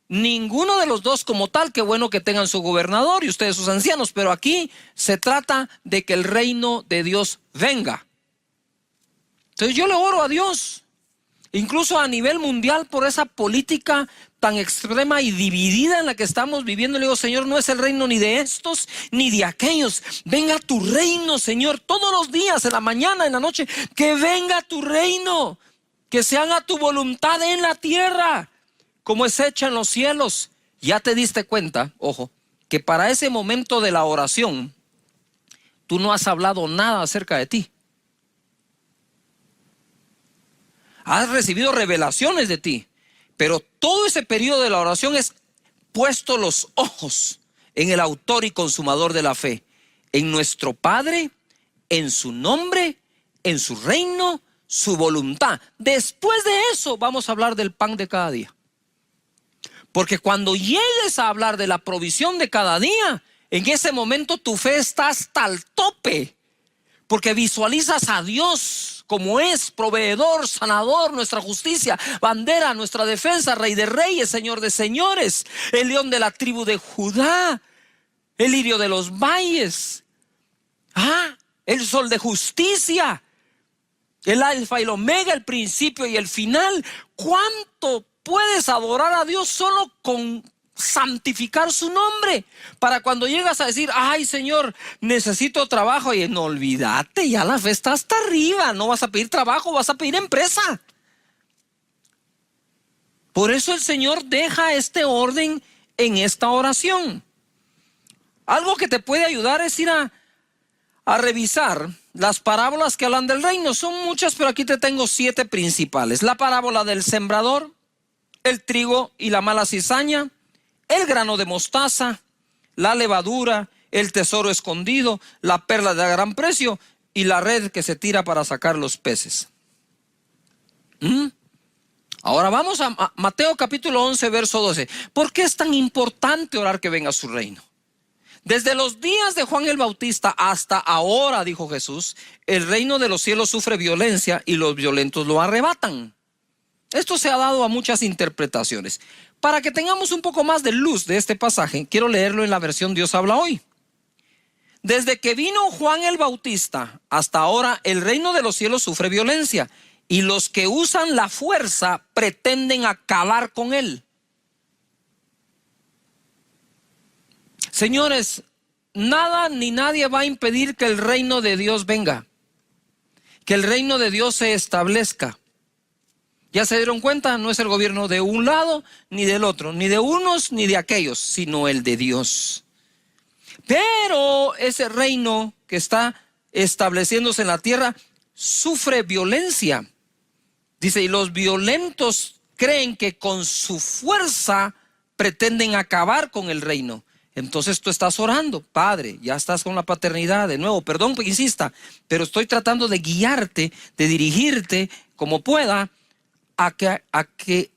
ninguno de los dos como tal, qué bueno que tengan su gobernador y ustedes sus ancianos, pero aquí se trata de que el reino de Dios venga. Entonces yo le oro a Dios, incluso a nivel mundial, por esa política tan extrema y dividida en la que estamos viviendo. Le digo: Señor, no es el reino ni de estos ni de aquellos. Venga tu reino, Señor, todos los días, en la mañana, en la noche, que venga tu reino, que se haga tu voluntad en la tierra como es hecha en los cielos. Ya te diste cuenta, ojo, que para ese momento de la oración tú no has hablado nada acerca de ti. Has recibido revelaciones de ti, pero todo ese periodo de la oración es puesto los ojos en el autor y consumador de la fe, en nuestro Padre, en su nombre, en su reino, su voluntad. Después de eso vamos a hablar del pan de cada día. Porque cuando llegues a hablar de la provisión de cada día, en ese momento tu fe está hasta el tope. Porque visualizas a Dios como es proveedor, sanador, nuestra justicia, bandera, nuestra defensa, Rey de reyes, Señor de señores, el león de la tribu de Judá, el lirio de los valles. el sol de justicia, el alfa y el omega, el principio y el final. ¿Cuánto puedes adorar a Dios solo con santificar su nombre? Para cuando llegas a decir, ay Señor, necesito trabajo, y no, olvídate, ya la fe está hasta arriba. No vas a pedir trabajo, vas a pedir empresa. Por eso el Señor deja este orden en esta oración. Algo que te puede ayudar es ir a revisar las parábolas que hablan del reino. Son muchas, pero aquí te tengo 7 principales. La parábola del sembrador, el trigo y la mala cizaña, el grano de mostaza, la levadura, el tesoro escondido, la perla de gran precio y la red que se tira para sacar los peces. Ahora vamos a Mateo capítulo 11, verso 12. ¿Por qué es tan importante orar que venga su reino? Desde los días de Juan el Bautista hasta ahora, dijo Jesús, el reino de los cielos sufre violencia y los violentos lo arrebatan. Esto se ha dado a muchas interpretaciones. Para que tengamos un poco más de luz de este pasaje, quiero leerlo en la versión Dios habla hoy. Desde que vino Juan el Bautista hasta ahora, el reino de los cielos sufre violencia y los que usan la fuerza pretenden acabar con él. Señores, nada ni nadie va a impedir que el reino de Dios venga, que el reino de Dios se establezca. ¿Ya se dieron cuenta? No es el gobierno de un lado ni del otro, ni de unos ni de aquellos, sino el de Dios. Pero ese reino que está estableciéndose en la tierra sufre violencia. Dice, y los violentos creen que con su fuerza pretenden acabar con el reino. Entonces tú estás orando, Padre, ya estás con la paternidad de nuevo. Perdón que insista, pero estoy tratando de guiarte, de dirigirte como pueda a que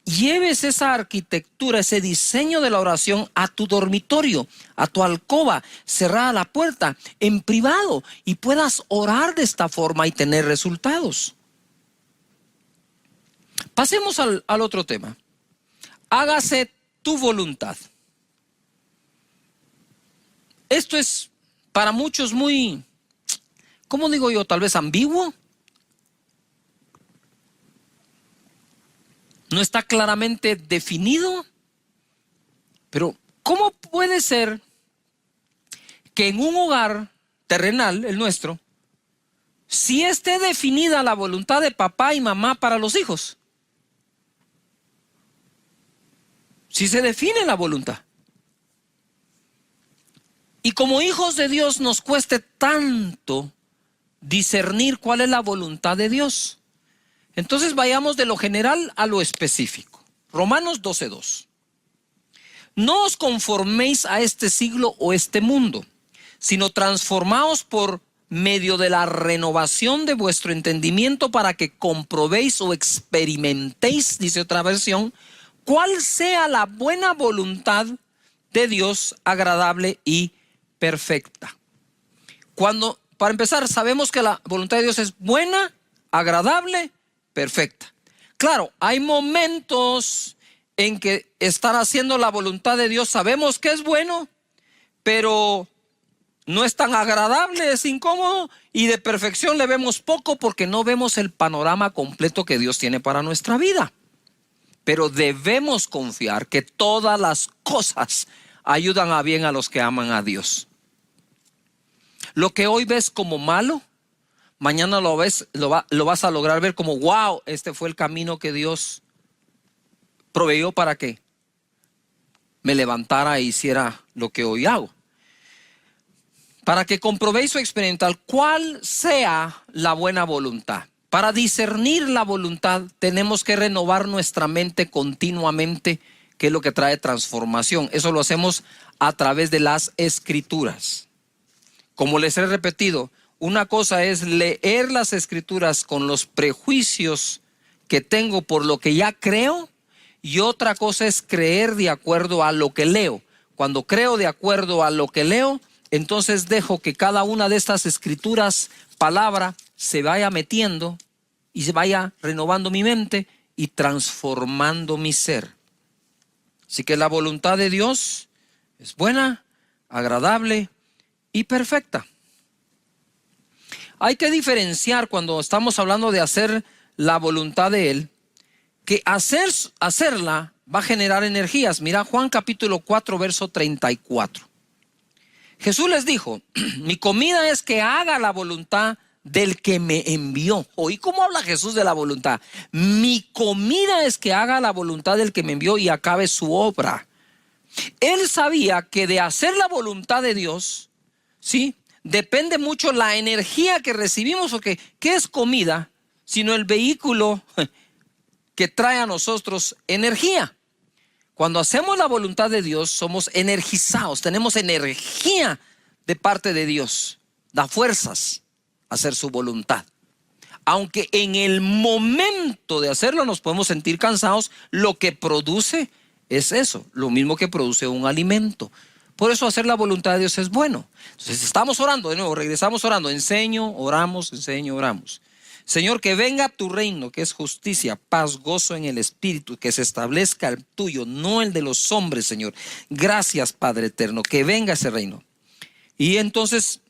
lleves esa arquitectura, ese diseño de la oración a tu dormitorio, a tu alcoba, cerrada la puerta, en privado, y puedas orar de esta forma y tener resultados. Pasemos al otro tema. Hágase tu voluntad. Esto es para muchos muy, ¿cómo digo yo? Tal vez ambiguo. No está claramente definido. Pero ¿cómo puede ser que en un hogar terrenal, el nuestro, sí esté definida la voluntad de papá y mamá para los hijos? Sí se define la voluntad. Y como hijos de Dios nos cueste tanto discernir cuál es la voluntad de Dios. Entonces vayamos de lo general a lo específico. Romanos 12:2. No os conforméis a este siglo o este mundo, sino transformaos por medio de la renovación de vuestro entendimiento para que comprobéis o experimentéis, dice otra versión, cuál sea la buena voluntad de Dios, agradable y perfecta. Para empezar, sabemos que la voluntad de Dios es buena, agradable, perfecta. Claro, hay momentos en que estar haciendo la voluntad de Dios sabemos que es bueno, pero no es tan agradable, es incómodo, y de perfección le vemos poco porque no vemos el panorama completo que Dios tiene para nuestra vida. Pero debemos confiar que todas las cosas ayudan a bien a los que aman a Dios. Lo que hoy ves como malo, mañana lo vas a lograr ver como, wow, este fue el camino que Dios proveyó para que me levantara e hiciera lo que hoy hago. Para que comprobéis o experimentar cuál sea la buena voluntad. Para discernir la voluntad tenemos que renovar nuestra mente continuamente, que es lo que trae transformación. Eso lo hacemos a través de las escrituras. Como les he repetido, una cosa es leer las escrituras con los prejuicios que tengo por lo que ya creo, y otra cosa es creer de acuerdo a lo que leo. Cuando creo de acuerdo a lo que leo, entonces dejo que cada una de estas escrituras, palabra, se vaya metiendo y se vaya renovando mi mente y transformando mi ser. Así que la voluntad de Dios es buena, agradable y perfecta. hay que diferenciar cuando estamos hablando de hacer la voluntad de Él, que hacerla va a generar energías. Mira Juan capítulo 4, verso 34. Jesús les dijo, mi comida es que haga la voluntad del que me envió. ¿Oí cómo habla Jesús de la voluntad? Mi comida es que haga la voluntad del que me envió y acabe su obra. Él sabía que de hacer la voluntad de Dios, ¿sí?, depende mucho la energía que recibimos, porque ¿qué es comida? Sino el vehículo que trae a nosotros energía. Cuando hacemos la voluntad de Dios, somos energizados, tenemos energía de parte de Dios, da fuerzas a hacer su voluntad. Aunque en el momento de hacerlo nos podemos sentir cansados, lo que produce es eso, lo mismo que produce un alimento. Por eso hacer la voluntad de Dios es bueno. Entonces estamos orando de nuevo, regresamos orando, enseño, oramos. Señor, que venga tu reino, que es justicia, paz, gozo en el Espíritu, que se establezca el tuyo, no el de los hombres, Señor. Gracias, Padre eterno, que venga ese reino. Y entonces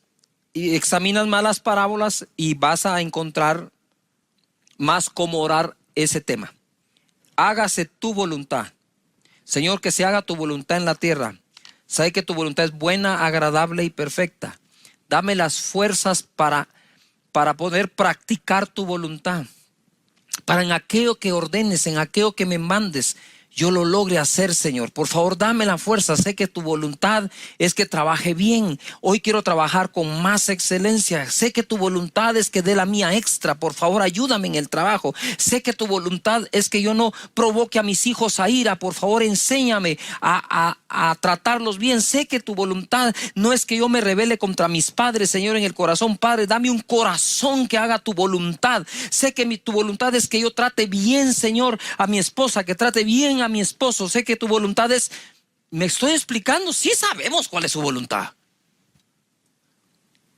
examinas más las parábolas y vas a encontrar más cómo orar ese tema. Hágase tu voluntad. Señor, que se haga tu voluntad en la tierra. Sabe que tu voluntad es buena, agradable y perfecta. Dame las fuerzas para poder practicar tu voluntad. Para en aquello que ordenes, en aquello que me mandes, yo lo logre hacer, Señor. Por favor, dame la fuerza. Sé que tu voluntad es que trabaje bien. Hoy quiero trabajar con más excelencia. Sé que tu voluntad es que dé la mía extra. Por favor, ayúdame en el trabajo. Sé que tu voluntad es que yo no provoque a mis hijos a ira. Por favor, enséñame a tratarlos bien. Sé que tu voluntad no es que yo me rebele contra mis padres, Señor, en el corazón. Padre, dame un corazón que haga tu voluntad. Sé que tu voluntad es que yo trate bien, Señor, a mi esposa, que trate bien a mi esposo. Sé que tu voluntad es, me estoy explicando, sí sabemos cuál es su voluntad,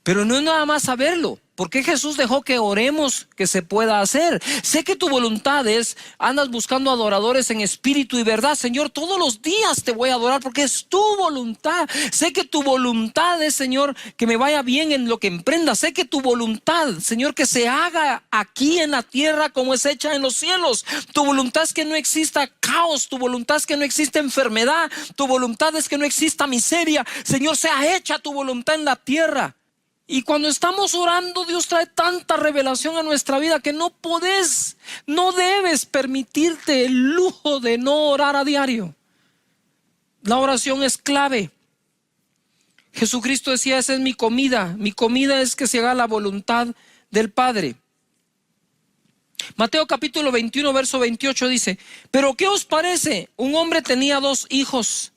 pero no es nada más saberlo. ¿Por qué Jesús dejó que oremos que se pueda hacer? Sé que tu voluntad es, andas buscando adoradores en espíritu y verdad. Señor, todos los días te voy a adorar porque es tu voluntad. Sé que tu voluntad es, Señor, que me vaya bien en lo que emprenda. Sé que tu voluntad, Señor, que se haga aquí en la tierra como es hecha en los cielos. Tu voluntad es que no exista caos. Tu voluntad es que no exista enfermedad. Tu voluntad es que no exista miseria. Señor, sea hecha tu voluntad en la tierra. Y cuando estamos orando, Dios trae tanta revelación a nuestra vida que no debes permitirte el lujo de no orar a diario. La oración es clave. Jesucristo decía, esa es mi comida es que se haga la voluntad del Padre. Mateo capítulo 21, verso 28 dice, pero ¿qué os parece? Un hombre tenía 2 hijos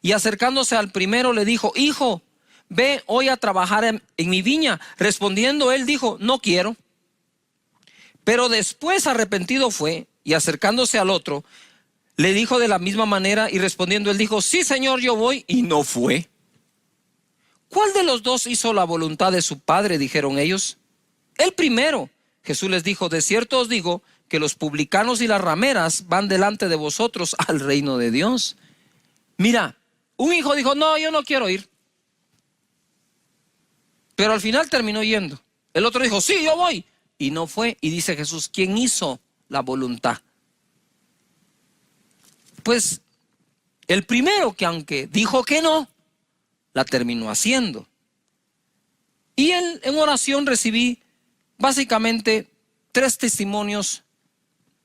y acercándose al primero le dijo, hijo, ve hoy a trabajar en mi viña. Respondiendo él dijo, no quiero. Pero después arrepentido fue y acercándose al otro, le dijo de la misma manera y respondiendo él dijo, sí, Señor, yo voy, y no fue. ¿Cuál de los 2 hizo la voluntad de su padre? Dijeron ellos. El primero. Jesús les dijo, de cierto os digo que los publicanos y las rameras van delante de vosotros al reino de Dios. Mira, un hijo dijo, no, yo no quiero ir. Pero al final terminó yendo. El otro dijo, sí, yo voy. Y no fue. Y dice Jesús, ¿quién hizo la voluntad? Pues el primero, que aunque dijo que no, la terminó haciendo. Y en oración recibí básicamente 3 testimonios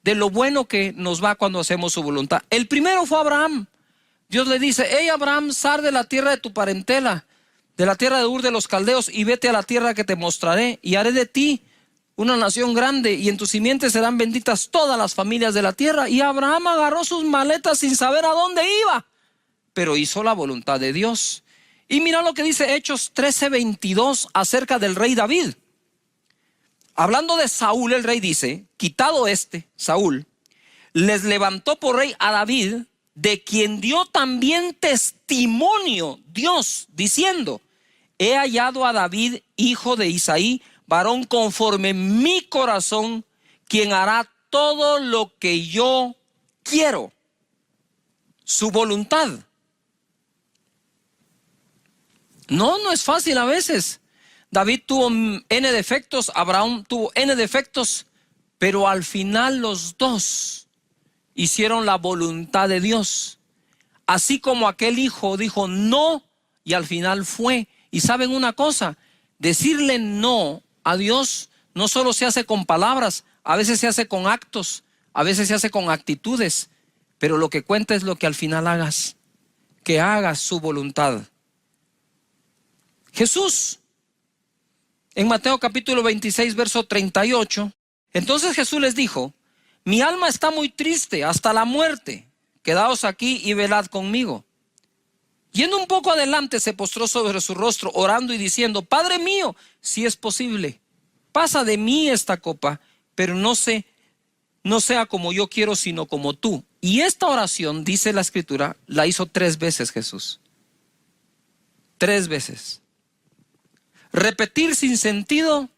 de lo bueno que nos va cuando hacemos su voluntad. El primero fue Abraham. Dios le dice, hey Abraham, sal de la tierra de tu parentela, de la tierra de Ur de los Caldeos, y vete a la tierra que te mostraré, y haré de ti una nación grande, y en tus simientes serán benditas todas las familias de la tierra. Y Abraham agarró sus maletas sin saber a dónde iba, pero hizo la voluntad de Dios. Y mira lo que dice Hechos 13:22 acerca del rey David. Hablando de Saúl, el rey dice, quitado Saúl, les levantó por rey a David, de quien dio también testimonio Dios, diciendo, he hallado a David, hijo de Isaí, varón conforme mi corazón, quien hará todo lo que yo quiero. Su voluntad. No es fácil a veces. David tuvo N defectos, Abraham tuvo N defectos, pero al final los dos hicieron la voluntad de Dios. Así como aquel hijo dijo no y al final fue. Y saben una cosa, decirle no a Dios no solo se hace con palabras, a veces se hace con actos, a veces se hace con actitudes, pero lo que cuenta es lo que al final hagas, que hagas su voluntad. Jesús, en Mateo capítulo 26, verso 38, entonces Jesús les dijo: mi alma está muy triste hasta la muerte, quedaos aquí y velad conmigo. Yendo un poco adelante, se postró sobre su rostro, orando y diciendo: Padre mío, si es posible, pasa de mí esta copa, pero no sea como yo quiero, sino como tú. Y esta oración, dice la Escritura, la hizo 3 veces Jesús. 3 veces. Repetir sin sentido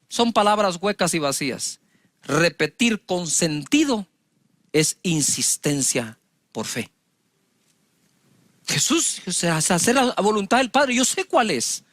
son palabras huecas y vacías. Repetir con sentido es insistencia por fe. Jesús, o sea, hacer la voluntad del Padre, yo sé cuál es.